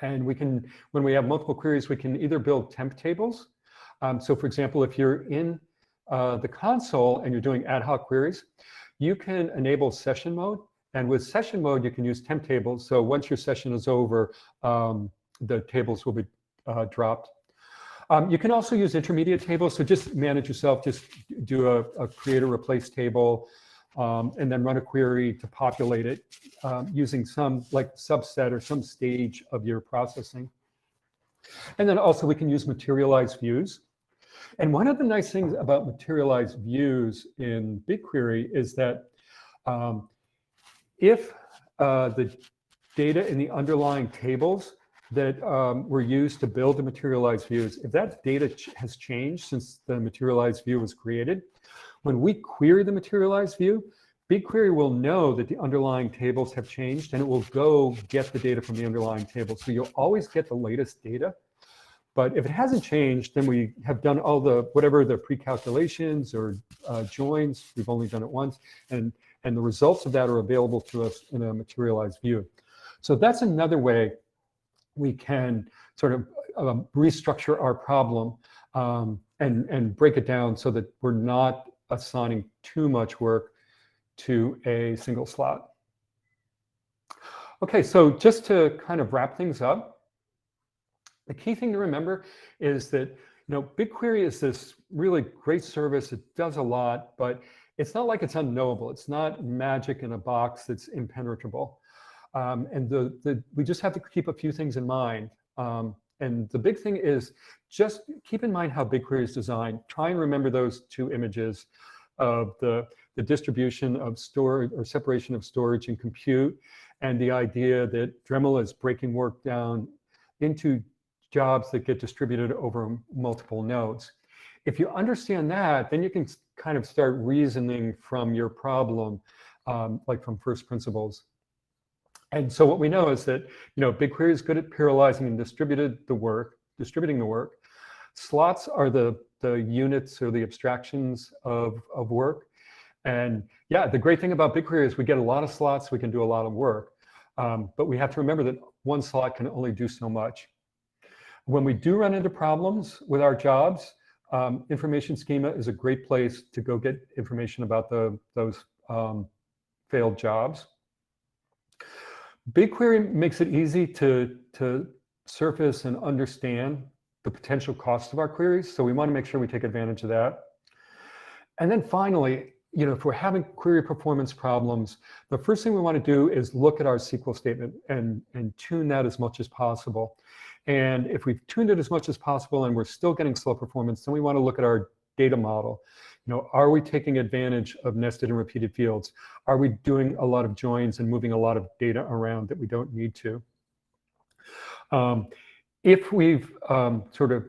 And when we have multiple queries, we can either build temp tables. So for example, if you're in the console and you're doing ad hoc queries, you can enable session mode. And with session mode, you can use temp tables. So once your session is over, the tables will be dropped. You can also use intermediate tables. So just manage yourself, just do a create or replace table, and then run a query to populate it using some like subset or some stage of your processing. And then also we can use materialized views. And one of the nice things about materialized views in BigQuery is that if the data in the underlying tables that were used to build the materialized views, if that data has changed since the materialized view was created, when we query the materialized view, BigQuery will know that the underlying tables have changed, and it will go get the data from the underlying table. So you'll always get the latest data. But if it hasn't changed, then we have done all whatever the pre-calculations or joins. We've only done it once, and the results of that are available to us in a materialized view. So that's another way we can sort of restructure our problem and break it down so that we're not assigning too much work to a single slot. Okay, so just to kind of wrap things up, the key thing to remember is that BigQuery is this really great service. It does a lot, but it's not like it's unknowable. It's not magic in a box that's impenetrable. And we just have to keep a few things in mind. And the big thing is just keep in mind how BigQuery is designed. Try and remember those two images of the distribution of storage or separation of storage and compute, and the idea that Dremel is breaking work down into jobs that get distributed over multiple nodes. If you understand that, then you can kind of start reasoning from your problem, like from first principles. And so what we know is that BigQuery is good at parallelizing and distributing the work. Slots are the units or the abstractions of work. And yeah, the great thing about BigQuery is we get a lot of slots, we can do a lot of work. But we have to remember that one slot can only do so much. When we do run into problems with our jobs, information schema is a great place to go get information about those failed jobs. BigQuery makes it easy to surface and understand the potential cost of our queries, so we want to make sure we take advantage of that. And then finally, if we're having query performance problems, the first thing we want to do is look at our SQL statement and tune that as much as possible. And if we've tuned it as much as possible and we're still getting slow performance, then we want to look at our data model. Are we taking advantage of nested and repeated fields? Are we doing a lot of joins and moving a lot of data around that we don't need to? If we've sort of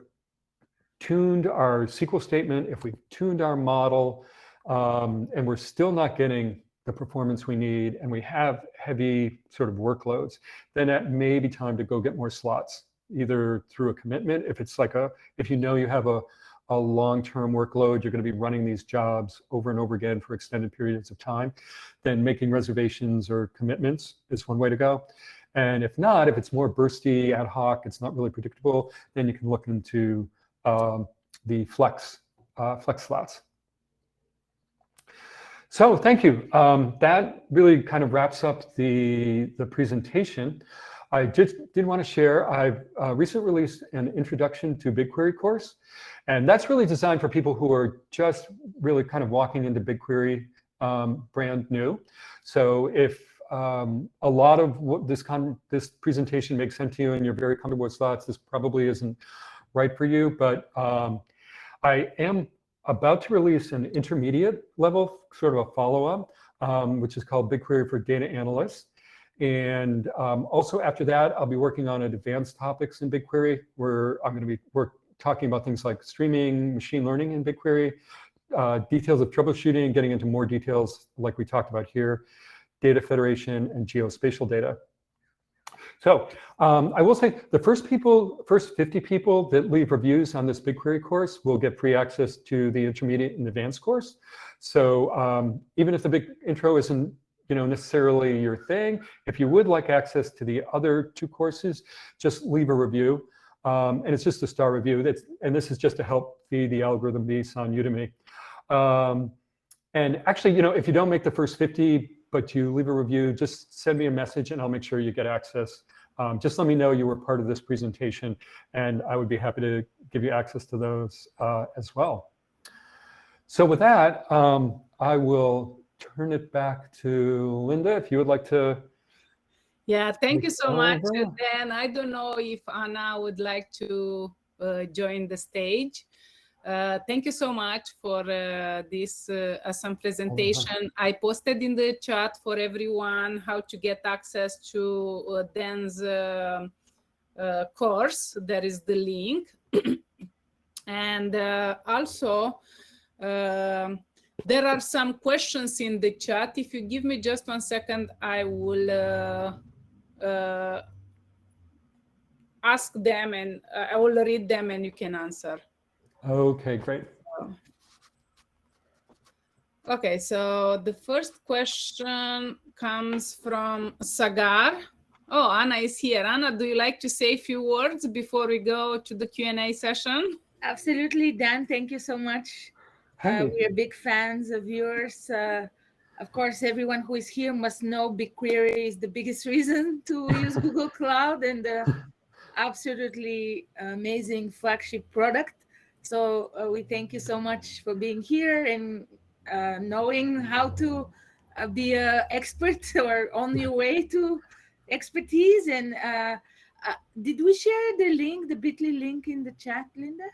tuned our SQL statement, if we've tuned our model, and we're still not getting the performance we need, and we have heavy sort of workloads, then it may be time to go get more slots, either through a commitment. If it's like if you have a long-term workload, you're going to be running these jobs over and over again for extended periods of time, then making reservations or commitments is one way to go. And if not, if it's more bursty, ad hoc, it's not really predictable, then you can look into the flex slots. So thank you. That really kind of wraps up the presentation. I just did want to share, I've recently released an Introduction to BigQuery course, and that's really designed for people who are just really kind of walking into BigQuery brand new. So if a lot of what this presentation makes sense to you and you're very comfortable with slots, this probably isn't right for you, but I am about to release an intermediate level, sort of a follow-up, which is called BigQuery for Data Analysts. And also after that, I'll be working on advanced topics in BigQuery, where I'm going to be talking about things like streaming, machine learning in BigQuery, details of troubleshooting, getting into more details like we talked about here, data federation, and geospatial data. So I will say the first 50 people that leave reviews on this BigQuery course will get free access to the intermediate and advanced course. So even if the big intro isn't necessarily your thing, if you would like access to the other 2 courses, just leave a review. And it's just a star review. And this is just to help feed the algorithm beast on Udemy. And actually, if you don't make the first 50, but you leave a review, just send me a message and I'll make sure you get access. Just let me know you were part of this presentation, and I would be happy to give you access to those as well. So with that, I will turn it back to Linda, if you would like to. Yeah, thank you so much, Dan. I don't know if Anna would like to join the stage. Thank you so much for this awesome presentation. I posted in the chat for everyone how to get access to Dan's course. There is the link. And also, there are some questions in the chat. If you give me just 1 second, I will ask them, and I will read them and you can answer. Okay, great. Okay, so the first question comes from Sagar. Oh, Anna is here. Anna, do you like to say a few words before we go to the Q&A session? Absolutely, Dan. Thank you so much. We are big fans of yours. Of course, everyone who is here must know BigQuery is the biggest reason to use Google Cloud, and absolutely amazing flagship product. So we thank you so much for being here and knowing how to be an expert or on your way to expertise. And did we share the link, the bit.ly link in the chat, Linda?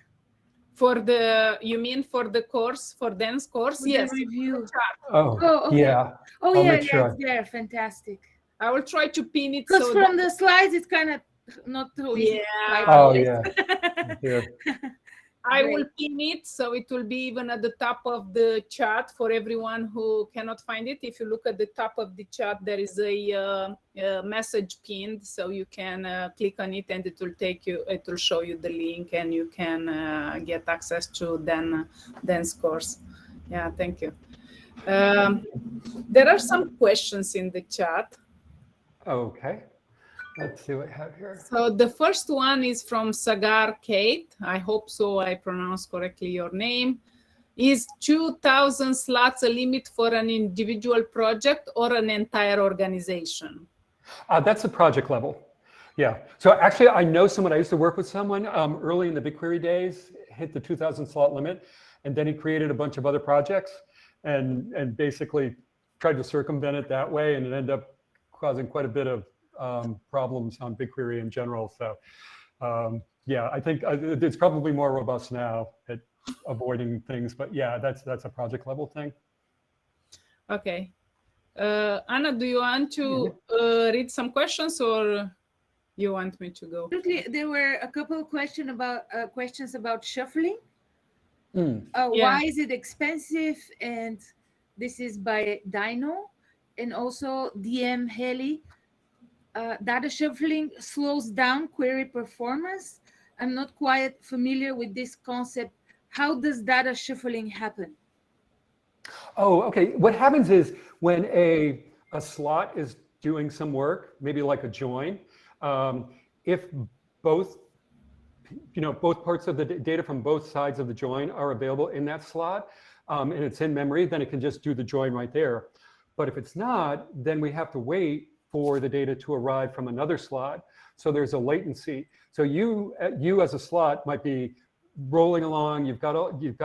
You mean for the course, for Dan's course? For yes. the review. Okay. Yeah. Oh, yeah, it's there. Fantastic. I will try to pin it. Because from the slides, it's kind of not too easy. Yeah. Oh, yeah. I will pin it, so it will be even at the top of the chat for everyone who cannot find it. If you look at the top of the chat, there is a message pinned, so you can click on it and it will take you. It will show you the link, and you can get access to Dan's course. Yeah, thank you. There are some questions in the chat. Okay. Let's see what I have here. So the first one is from Sagar Kate. I hope so I pronounced correctly your name. Is 2,000 slots a limit for an individual project or an entire organization? That's a project level. Yeah. So actually, I know someone, I used to work with someone early in the BigQuery days, hit the 2,000 slot limit, and then he created a bunch of other projects and basically tried to circumvent it that way, and it ended up causing quite a bit of problems on BigQuery in general. So yeah, I think it's probably more robust now. avoiding things. But yeah, that's a project level thing. Okay. Anna, do you want to read some questions, or you want me to go? There were a couple of questions about shuffling. Yeah. Why is it expensive? And this is by Dino, and also DM Haley. Data shuffling slows down query performance. I'm not quite familiar with this concept. How does data shuffling happen? Oh, okay. What happens is when a slot is doing some work, maybe like a join, if both parts of the data from both sides of the join are available in that slot, and it's in memory, then it can just do the join right there. But if it's not, then we have to wait for the data to arrive from another slot. So there's a latency. So you as a slot might be rolling along, you've got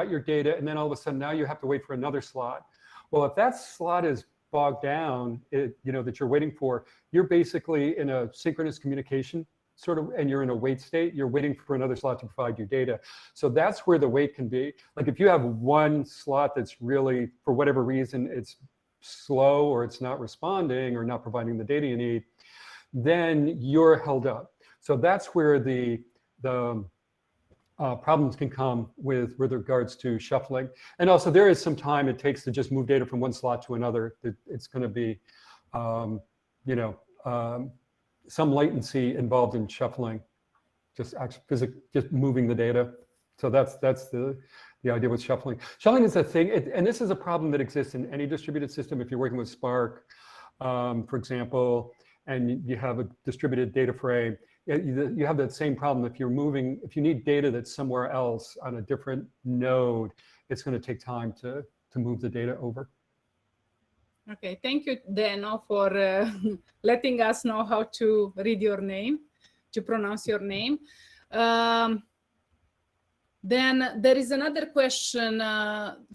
your data, and then all of a sudden now you have to wait for another slot. Well, if that slot is bogged down, that you're waiting for, you're basically in a synchronous communication sort of, and you're in a wait state. You're waiting for another slot to provide you data. So that's where the wait can be. Like if you have one slot that's really, for whatever reason, it's slow or it's not responding or not providing the data you need, then you're held up. So that's where the problems can come with regards to shuffling. And also there is some time it takes to just move data from one slot to another. It's going to be, some latency involved in shuffling, just moving the data. So that's the idea with shuffling. Shuffling is a thing, and this is a problem that exists in any distributed system. If you're working with Spark, for example, and you have a distributed data frame, you have that same problem. If you need data that's somewhere else on a different node, it's going to take time to move the data over. Okay, thank you, Dano, for letting us know how to read your name, to pronounce your name. Then there is another question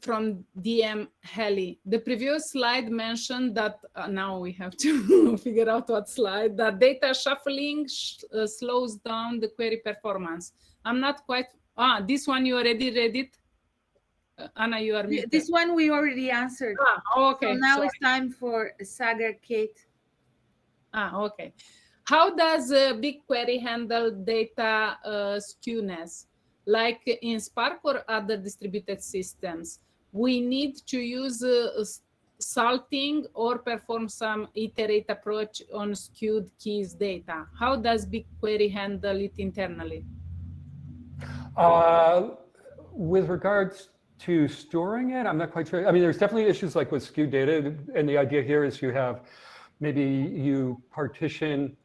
from DM Helly. The previous slide mentioned that, now we have to figure out what slide, that data shuffling slows down the query performance. I'm not quite, this one you already read it? Anna, you are muted. This one we already answered. Okay. So now it's time for Sagar Kate. Okay. How does BigQuery handle data skewness? Like in Spark or other distributed systems, we need to use salting or perform some iterate approach on skewed keys data. How does BigQuery handle it internally? With regards to storing it, I'm not quite sure. I mean, there's definitely issues like with skewed data, and the idea here is you partition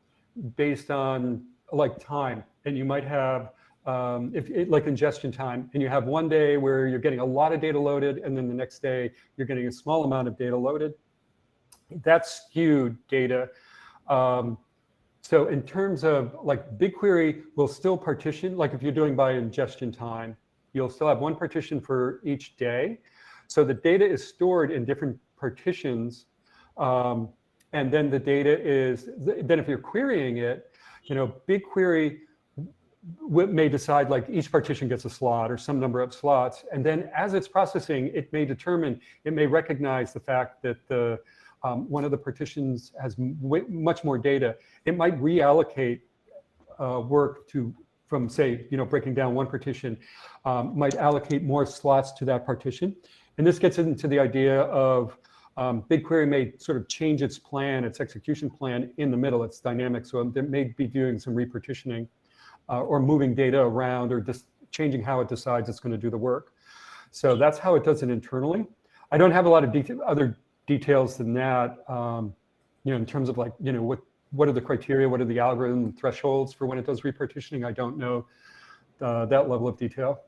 based on like time, and you might have like ingestion time, and you have one day where you're getting a lot of data loaded, and then the next day you're getting a small amount of data loaded. That's skewed data. So in terms of like BigQuery will still partition, like if you're doing by ingestion time, you'll still have one partition for each day. So the data is stored in different partitions. And then the data is, then if you're querying it, BigQuery may decide like each partition gets a slot or some number of slots. And then as it's processing, it may recognize the fact that one of the partitions has much more data. It might reallocate work from say, breaking down one partition, might allocate more slots to that partition. And this gets into the idea of BigQuery may sort of change its execution plan in the middle. It's dynamic, so it may be doing some repartitioning or moving data around or just changing how it decides it's going to do the work. So that's how it does it internally. I don't have a lot of other details than that, in terms of like, what are the criteria, what are the algorithm thresholds for when it does repartitioning? I don't know that level of detail.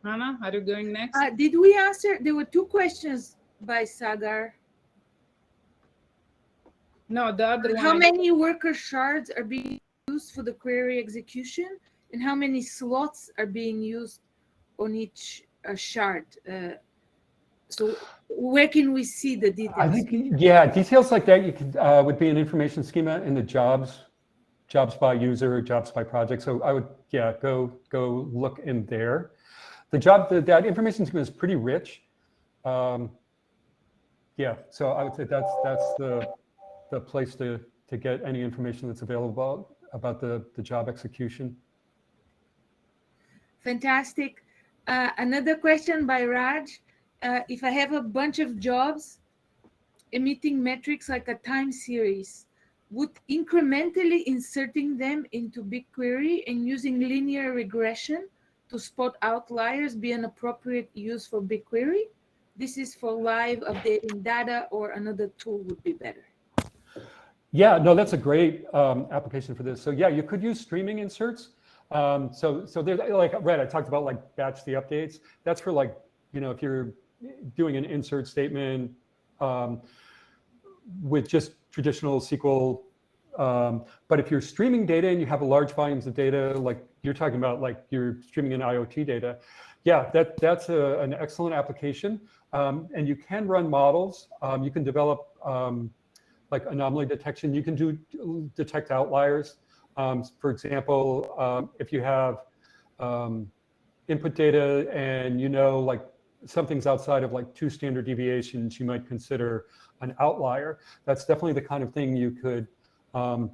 Anna, are you going next? Did we answer? There were two questions by Sagar. No, the other one. How many worker shards are being used for the query execution, and how many slots are being used on each shard? So where can we see the details? I think, yeah, details like that you could would be an information schema in the jobs jobs by user, jobs by project. So I would, yeah, go look in there. That information is pretty rich. Yeah, so I would say that's the place to get any information that's available about the job execution. Fantastic. Another question by Raj. If I have a bunch of jobs emitting metrics like a time series, would incrementally inserting them into BigQuery and using linear regression to spot outliers be an appropriate use for BigQuery? This is for live updating data, or another tool would be better. Yeah, no, that's a great application for this. So yeah, you could use streaming inserts. So there's like Red, I talked about like batch the updates. That's for like, if you're doing an insert statement with just traditional SQL. But if you're streaming data and you have large volumes of data, like you're talking about, like you're streaming in IoT data, yeah, that's an excellent application. And you can run models. You can develop like anomaly detection. You can detect outliers. For example, if you have input data and like something's outside of like 2 standard deviations, you might consider an outlier. That's definitely the kind of thing you could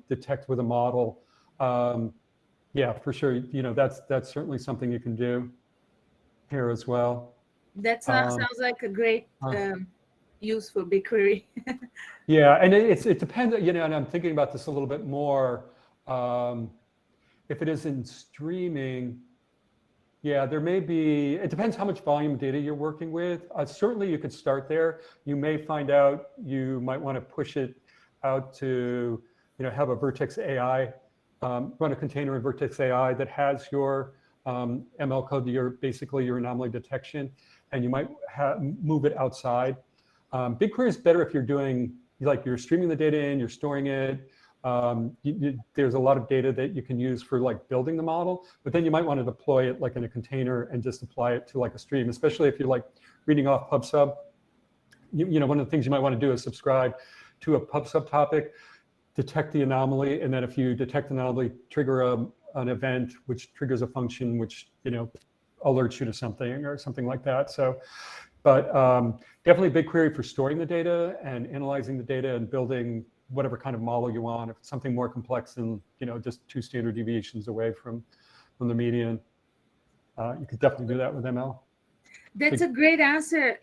detect with a model. Yeah, for sure. That's certainly something you can do here as well. That sounds like a great use for BigQuery. Yeah, and it depends, and I'm thinking about this a little bit more. If it is in streaming, yeah, there may be, it depends how much volume data you're working with. Certainly you could start there. You may find out you might want to push it out to, have a Vertex AI, run a container in Vertex AI that has your ML code, basically your anomaly detection, and you might move it outside. BigQuery is better if you're doing, like you're streaming the data in, you're storing it. There's a lot of data that you can use for like building the model, but then you might want to deploy it like in a container and just apply it to like a stream, especially if you're like reading off PubSub. One of the things you might want to do is subscribe to a PubSub topic, detect the anomaly, and then if you detect an anomaly, trigger an event which triggers a function which alerts you to something or something like that. So, but definitely BigQuery for storing the data and analyzing the data and building whatever kind of model you want. If it's something more complex than just 2 standard deviations away from the median, you could definitely do that with ML. That's a great answer.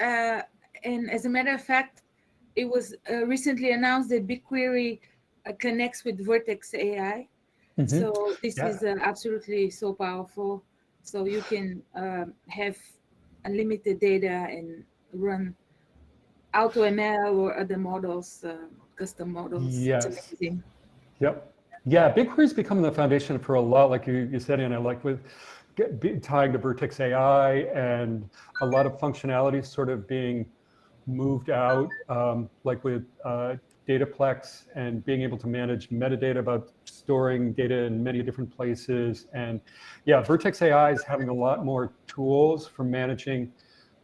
And as a matter of fact, it was recently announced that BigQuery connects with Vertex AI. Mm-hmm. So this is absolutely so powerful. So you can have unlimited data and run AutoML or other models, custom models. Yes. It's amazing. Yep. Yeah, BigQuery's become the foundation for a lot, like you said, Anna, like with tying to Vertex AI and a lot of functionalities sort of being moved out, like with Dataplex and being able to manage metadata about storing data in many different places. And yeah, Vertex AI is having a lot more tools for managing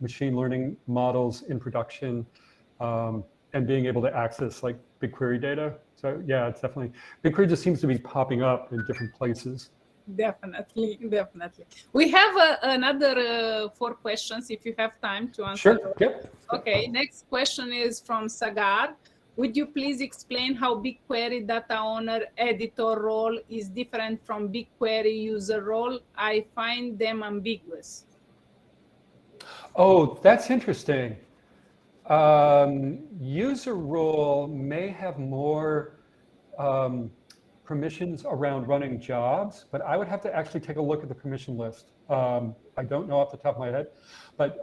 machine learning models in production, and being able to access like BigQuery data. So yeah, it's definitely, BigQuery just seems to be popping up in different places. Definitely. We have another 4 questions if you have time to answer. Sure, yep. Okay, next question is from Sagar. Would you please explain how BigQuery data owner editor role is different from BigQuery user role? I find them ambiguous. Oh, that's interesting. User role may have more permissions around running jobs, but I would have to actually take a look at the permission list. I don't know off the top of my head, but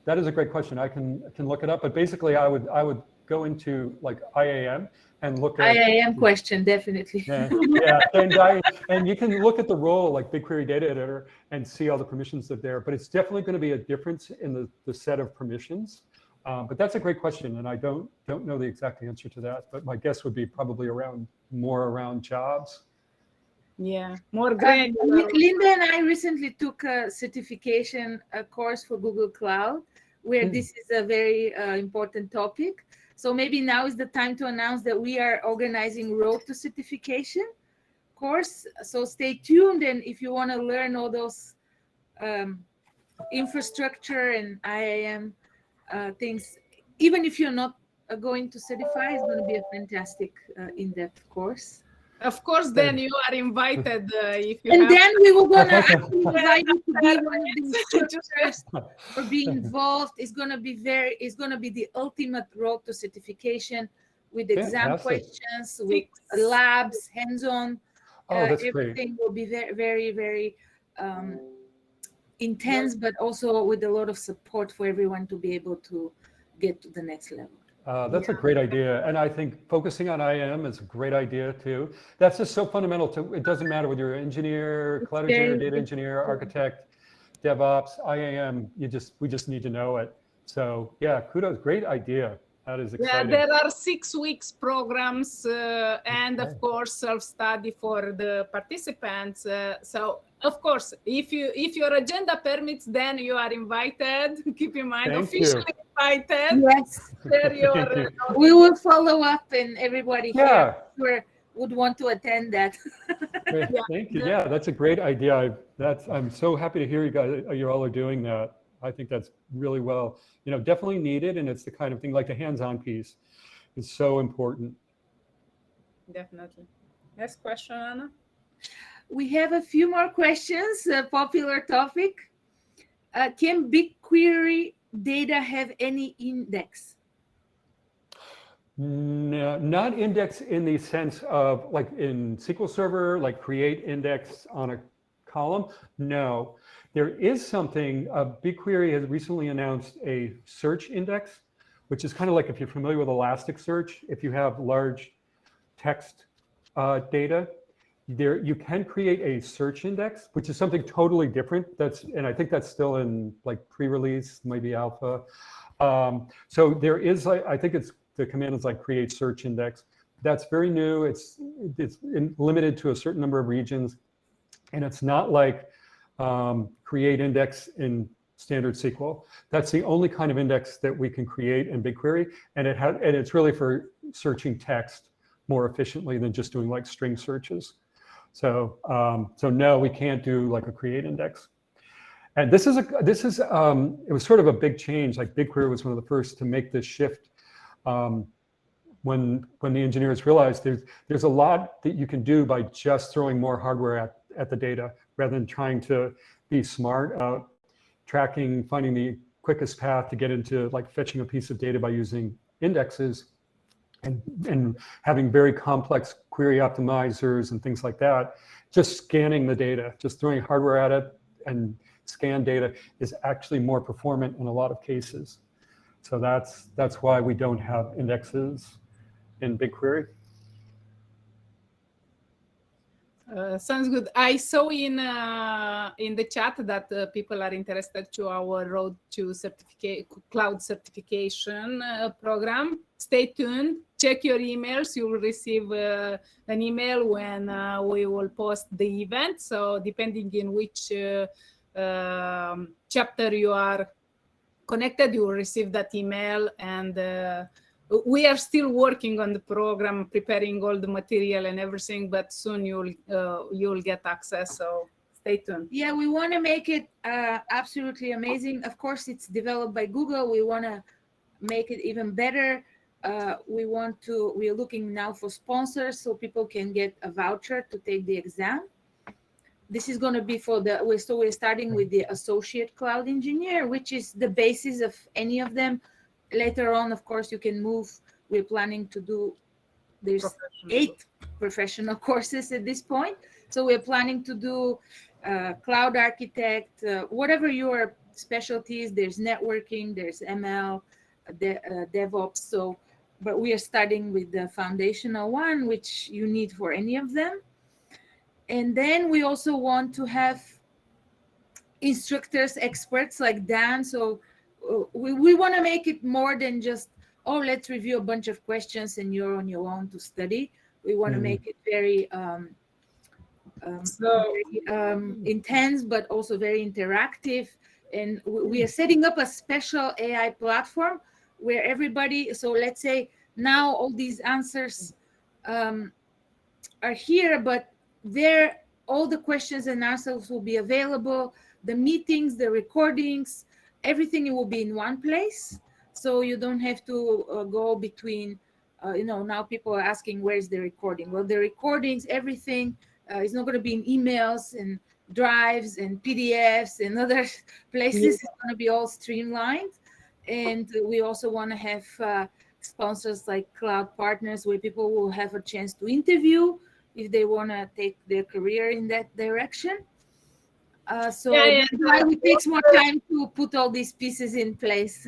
that is a great question. I can look it up, but basically I would go into like IAM and look at IAM question, definitely. Yeah, and you can look at the role like BigQuery data editor and see all the permissions that are there, but it's definitely going to be a difference in the set of permissions. But that's a great question, and I don't know the exact answer to that, but my guess would be probably more around jobs. Yeah, more granular. Linda and I recently took a certification course for Google Cloud, where this is a very important topic. So maybe now is the time to announce that we are organizing Road to Certification. course. So stay tuned, and if you want to learn all those infrastructure and IAM things, even if you're not going to certify, it's going to be a fantastic in-depth course. Of course, then you are invited if you and have. then we will gonna actually invite you to be one of the instructors or be involved. It's gonna be the ultimate road to certification with exam questions, with labs, hands-on. That's everything great. will be very, very, very intense, but also with a lot of support for everyone to be able to get to the next level. That's a great idea. And I think focusing on IAM is a great idea too. That's just so fundamental to, it doesn't matter whether you're an engineer, cloud engineer, data engineer, architect, DevOps, IAM, we just need to know it. So yeah, kudos, great idea. That is exciting. Yeah, there are 6 weeks programs and of course self-study for the participants. So of course, if your agenda permits, then you are invited. Keep in mind, officially invited. Yes. We will follow up, and everybody here would want to attend that. Thank you. Yeah, that's a great idea. I'm so happy to hear you all are doing that. I think that's really well, definitely needed. And it's the kind of thing, like the hands-on piece is so important. Definitely. Next question, Anna. We have a few more questions, a popular topic. Can BigQuery data have any index? No, not index in the sense of like in SQL Server, like create index on a column. No, there is something, BigQuery has recently announced a search index, which is kind of like if you're familiar with Elasticsearch, if you have large text data, you can create a search index, which is something totally different. And I think that's still in like pre-release, maybe alpha. So there is, I think the command is like create search index. That's very new. It's limited to a certain number of regions, and it's not like create index in standard SQL. That's the only kind of index that we can create in BigQuery, and it's really for searching text more efficiently than just doing like string searches. So no, we can't do like a create index. And it was sort of a big change. Like BigQuery was one of the first to make this shift when the engineers realized there's a lot that you can do by just throwing more hardware at the data rather than trying to be smart about tracking, finding the quickest path to get into like fetching a piece of data by using indexes and having very complex query optimizers and things like that. Just scanning the data, just throwing hardware at it and scan data is actually more performant in a lot of cases. So that's why we don't have indexes in BigQuery. Sounds good. I saw in the chat that people are interested to our road to cloud certification program. Stay tuned. Check your emails. You will receive an email when we will post the event. So depending in which chapter you are connected, you will receive that email. And we are still working on the program, preparing all the material and everything, but soon you'll get access. So stay tuned. Yeah, we want to make it absolutely amazing. Of course, it's developed by Google. We want to make it even better. We are looking now for sponsors so people can get a voucher to take the exam. This is going to be we're starting with the associate cloud engineer, which is the basis of any of them. Later on, of course, you can move. We're planning to do, there's 8 professional courses at this point. So we're planning to do cloud architect, whatever your specialty is. There's networking, there's ML, DevOps. But we are starting with the foundational one, which you need for any of them. And then we also want to have instructors, experts like Dan. So we want to make it more than just, let's review a bunch of questions and you're on your own to study. We want to make it very intense, but also very interactive. And we are setting up a special AI platform where everybody, so let's say now all these answers are here, but there, all the questions and answers will be available. The meetings, the recordings, everything will be in one place. So you don't have to go between, now people are asking, where's the recording? Well, the recordings, everything is not going to be in emails and drives and PDFs and other places. It's going to be all streamlined. And we also want to have sponsors like cloud partners, where people will have a chance to interview if they want to take their career in that direction. That's why it takes more time to put all these pieces in place.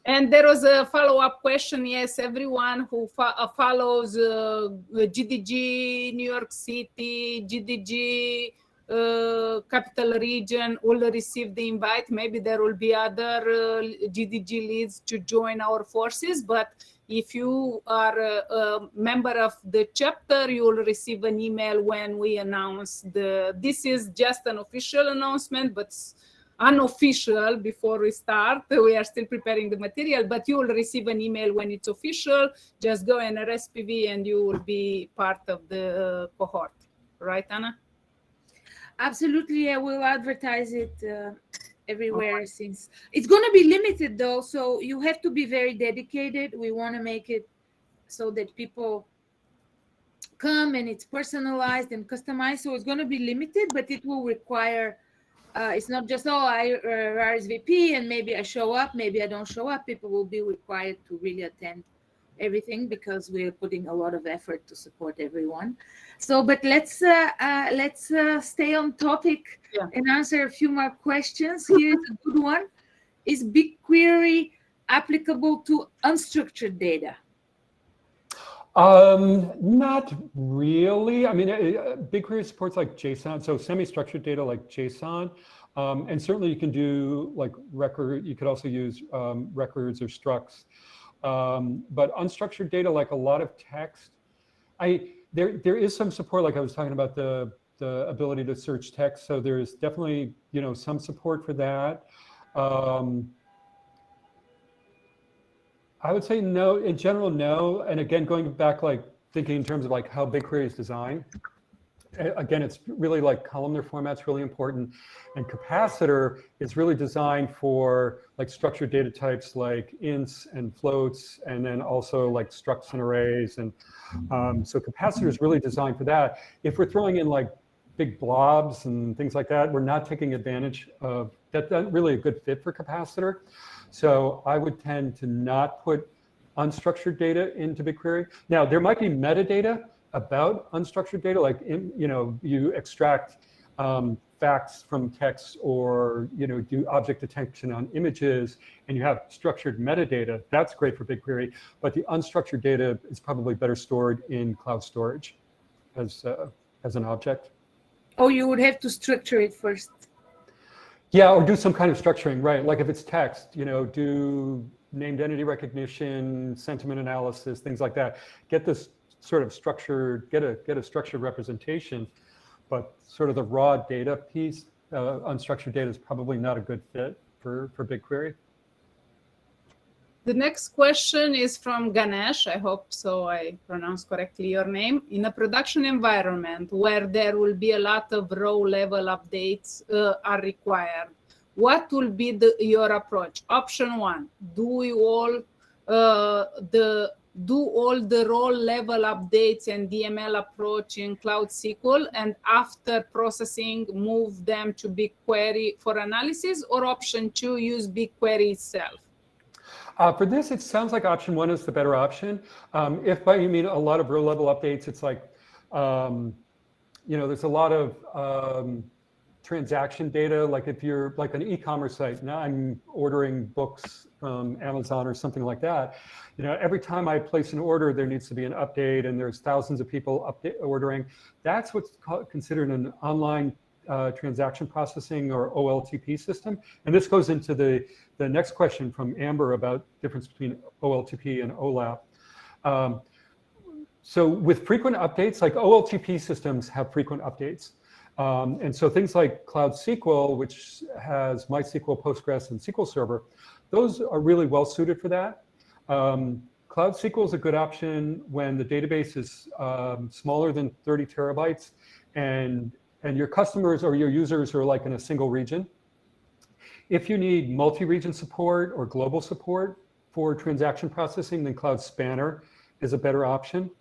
And there was a follow-up question. Yes, everyone who follows GDG, New York City, GDG, capital region will receive the invite. Maybe there will be other GDG leads to join our forces, but if you are a member of the chapter, you will receive an email when we announce this is just an official announcement, but unofficial before we start. We are still preparing the material, but you will receive an email when it's official. Just go in RSPV and you will be part of the cohort. Right, Anna? Absolutely, I will advertise it everywhere, since it's going to be limited though, so you have to be very dedicated. We want to make it so that people come and it's personalized and customized, so it's going to be limited, but it will require it's not just, I RSVP and maybe I show up, maybe I don't show up. People will be required to really attend everything, because we're putting a lot of effort to support everyone. So, but let's stay on topic and answer a few more questions. Here's a good one. Is BigQuery applicable to unstructured data? Not really. I mean, BigQuery supports like JSON, so semi-structured data like JSON, and certainly you can do like record. You could also use records or structs, but unstructured data, like a lot of text, there is some support. Like I was talking about the ability to search text, so there's definitely some support for that. I would say no, in general, no. And again, going back, like thinking in terms of like how BigQuery is designed, again, it's really like columnar format's really important. And capacitor is really designed for like structured data types like ints and floats, and then also like structs and arrays. And so capacitor is really designed for that. If we're throwing in like big blobs and things like that, we're not taking advantage of that. That's really a good fit for capacitor. So I would tend to not put unstructured data into BigQuery. Now, there might be metadata about unstructured data, like you extract facts from text, or do object detection on images, and you have structured metadata. That's great for BigQuery, but the unstructured data is probably better stored in cloud storage as an object. Oh, you would have to structure it first. Yeah, or do some kind of structuring, right? Like if it's text, do named entity recognition, sentiment analysis, things like that. Get this sort of structured, get a structured representation, but sort of the raw data piece, unstructured data is probably not a good fit for BigQuery. The next question is from Ganesh. I hope so I pronounced correctly your name. In a production environment where there will be a lot of row level updates are required, what will be your approach? Option 1, do all the row level updates and DML approach in Cloud SQL, and after processing, move them to BigQuery for analysis, or option 2, use BigQuery itself? For this, it sounds like option 1 is the better option. If by you mean a lot of row level updates, it's like, there's a lot of transaction data. Like if you're like an e-commerce site, now I'm ordering books from Amazon or something like that. Every time I place an order, there needs to be an update, and there's thousands of people ordering. That's what's considered an online transaction processing, or OLTP system. And this goes into the next question from Amber about difference between OLTP and OLAP. So with frequent updates, like OLTP systems have frequent updates. And so things like Cloud SQL, which has MySQL, Postgres, and SQL Server, those are really well suited for that. Cloud SQL is a good option when the database is smaller than 30 terabytes, and your customers or your users are like in a single region. If you need multi-region support or global support for transaction processing, then Cloud Spanner is a better option.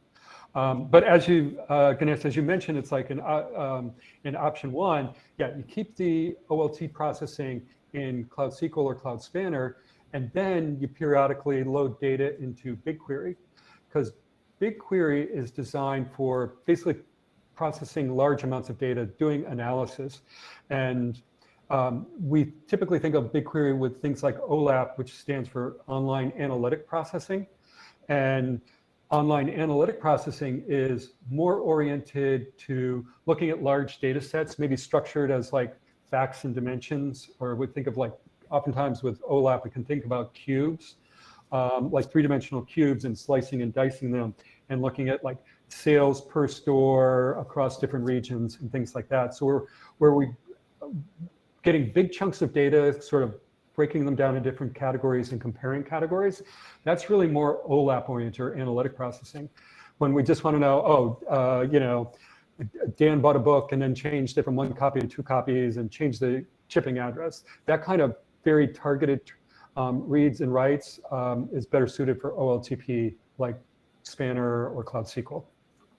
But as you, Ganesh, as you mentioned, it's like in option one, yeah, you keep the OLT processing in Cloud SQL or Cloud Spanner, and then you periodically load data into BigQuery, because BigQuery is designed for basically processing large amounts of data, doing analysis. And we typically think of BigQuery with things like OLAP, which stands for Online Analytic Processing. And online analytic processing is more oriented to looking at large data sets, maybe structured as like facts and dimensions, or we think of like, oftentimes with OLAP, we can think about cubes, like three-dimensional cubes, and slicing and dicing them and looking at like sales per store across different regions and things like that. So we're getting big chunks of data, sort of breaking them down in different categories and comparing categories. That's really more OLAP oriented, or analytic processing. When we just want to know, you know, Dan bought a book and then changed it from 1 copy to 2 copies and changed the shipping address. That kind of very targeted reads and writes is better suited for OLTP, like Spanner or Cloud SQL.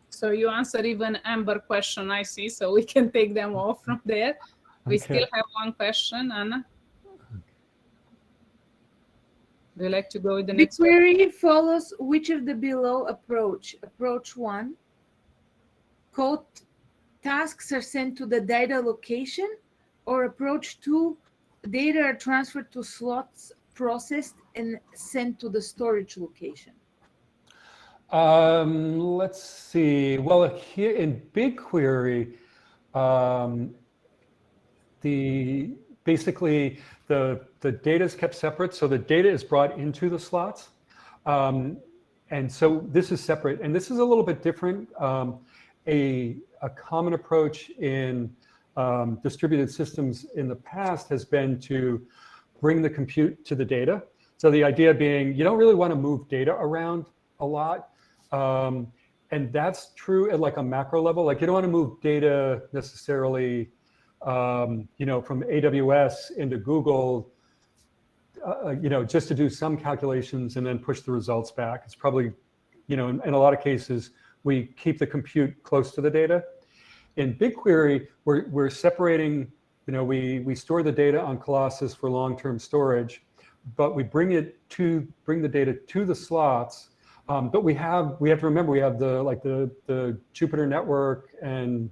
So you answer even Amber question, I see, so we can take them all from there. We still have one question, Anna. Do you like to go with the next one? BigQuery follows which of the below approach? Approach 1, code tasks are sent to the data location, or approach 2, data are transferred to slots, processed, and sent to the storage location? Let's see. Well, here in BigQuery, basically the data is kept separate, so the data is brought into the slots, and so this is separate. And this is a little bit different. A common approach in distributed systems in the past has been to bring the compute to the data. So the idea being, you don't really want to move data around a lot. And that's true at like a macro level. Like you don't want to move data necessarily, you know, from AWS into Google, you know, just to do some calculations and then push the results back. It's probably, you know, in a lot of cases, we keep the compute close to the data. In BigQuery, we're separating, you know, we store the data on Colossus for long-term storage, but we bring the data to the slots. But we have to remember, we have the Jupyter network and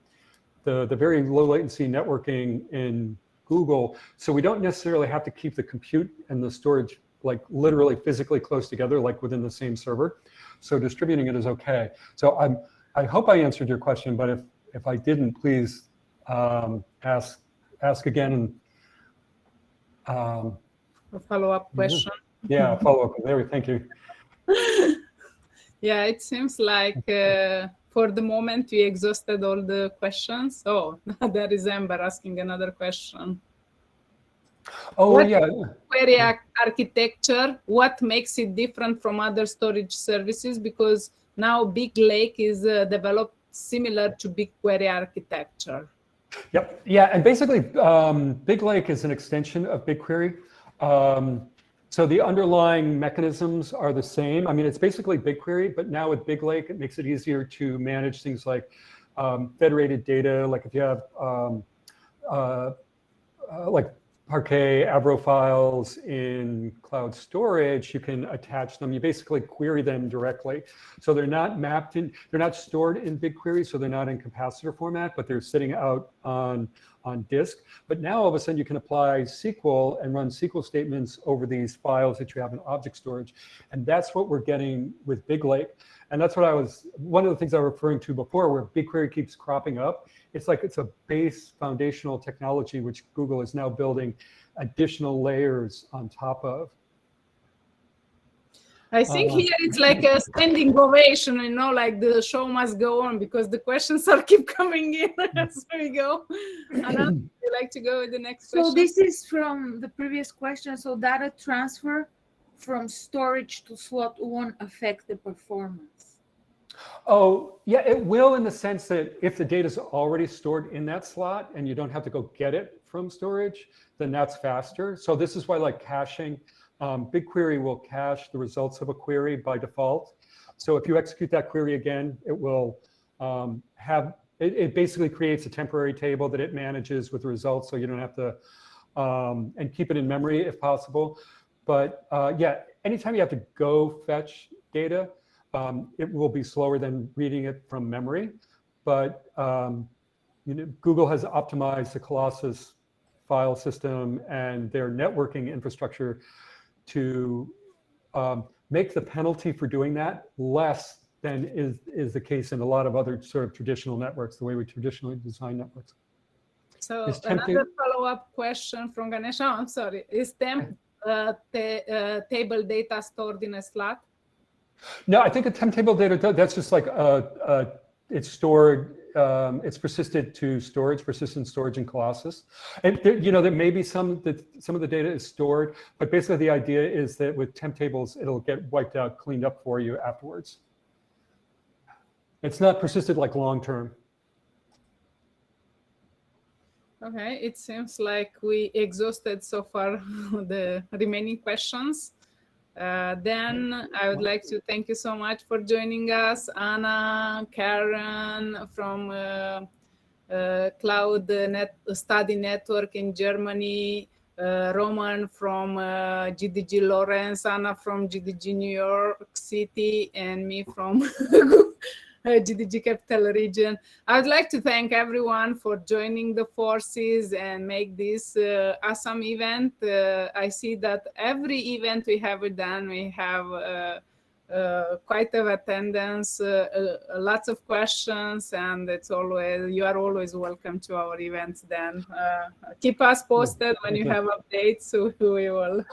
the very low latency networking in Google. So we don't necessarily have to keep the compute and the storage like literally physically close together, like within the same server. So distributing it is okay. So I hope I answered your question, but if I didn't, please ask again. A follow-up question. Yeah, follow-up. There, thank you. Yeah, it seems like for the moment we exhausted all the questions. Oh, there is Amber asking another question. Oh, what yeah. Query architecture, what makes it different from other storage services? Because now Big Lake is developed similar to BigQuery architecture. Yep. Yeah, and basically Big Lake is an extension of BigQuery. So the underlying mechanisms are the same. I mean, it's basically BigQuery, but now with Big Lake, it makes it easier to manage things like federated data. Like if you have like Parquet, Avro files in cloud storage, you can attach them. You basically query them directly. So they're not mapped in, they're not stored in BigQuery, so they're not in capacitor format, but they're sitting out on disk. But now all of a sudden you can apply SQL and run SQL statements over these files that you have in object storage. And that's what we're getting with Big Lake. And that's what one of the things I was referring to before, where BigQuery keeps cropping up. It's like it's a base foundational technology which Google is now building additional layers on top of. I think here it's like a standing ovation, you know, like the show must go on because the questions are keep coming in as we go. Anna, would you like to go with the next question? So this is from the previous question. So data transfer from storage to slot won't affect the performance. Oh, yeah, it will in the sense that if the data is already stored in that slot and you don't have to go get it from storage, then that's faster. So this is why like caching, BigQuery will cache the results of a query by default. So if you execute that query again, it will it basically creates a temporary table that it manages with the results, so you don't have to, and keep it in memory if possible. But yeah, anytime you have to go fetch data, it will be slower than reading it from memory. But Google has optimized the Colossus file system and their networking infrastructure to make the penalty for doing that less than is the case in a lot of other sort of traditional networks, the way we traditionally design networks. So another follow-up question from Ganesh. Oh, I'm sorry. Is table data stored in a slot? No, I think a temp table data, that's just like it's stored, it's persistent to storage, persistent storage in Colossus. And there, there may be some of the data is stored, but basically the idea is that with temp tables, it'll get wiped out, cleaned up for you afterwards. It's not persisted like long-term. Okay, it seems like we exhausted so far the remaining questions. Then I would like to thank you so much for joining us, Anna, Karen from Cloud Study Network in Germany, Roman from GDG Lawrence, Anna from GDG New York City, and me from GDG Capital Region. I'd like to thank everyone for joining the forces and make this awesome event. I see that every event we have done, we have quite of attendance, lots of questions, and it's always, you are always welcome to our events. Then keep us posted when you have updates, so we will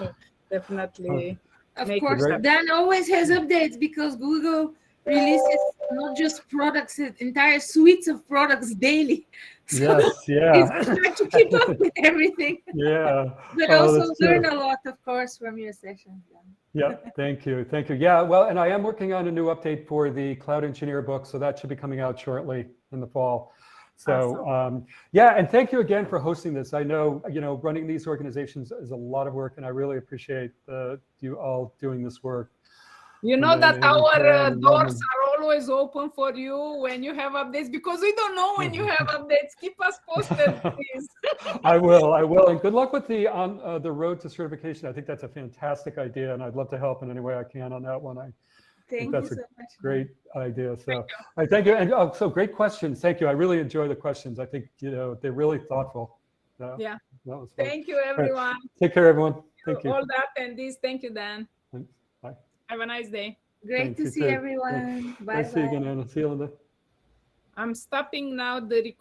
definitely of make course it. Dan always has updates because Google releases not just products, entire suites of products daily. So yes, yeah. it's hard to keep up with everything. Yeah. But also learn a lot, of course, from your sessions. Yeah, thank you. Thank you. Yeah, well, and I am working on a new update for the Cloud Engineer book, so that should be coming out shortly in the fall. So awesome. yeah, and thank you again for hosting this. I know, running these organizations is a lot of work, and I really appreciate you all doing this work. You know that our doors are always open for you when you have updates, because we don't know when you have updates. Keep us posted, please. I will, and good luck with the road to certification. I think that's a fantastic idea, and I'd love to help in any way I can on that one. I think that's a great idea. So I thank you, and so great questions. Thank you. I really enjoy the questions. I think they're really thoughtful. Yeah. That was fun. Thank you, everyone. Right. Take care, everyone. Thank you. All the attendees. Thank you, Dan. Thanks. Bye. Have a nice day. Great to see everyone. Bye. Nice to see you again, Anna. See you, Linda. I'm stopping now the recording.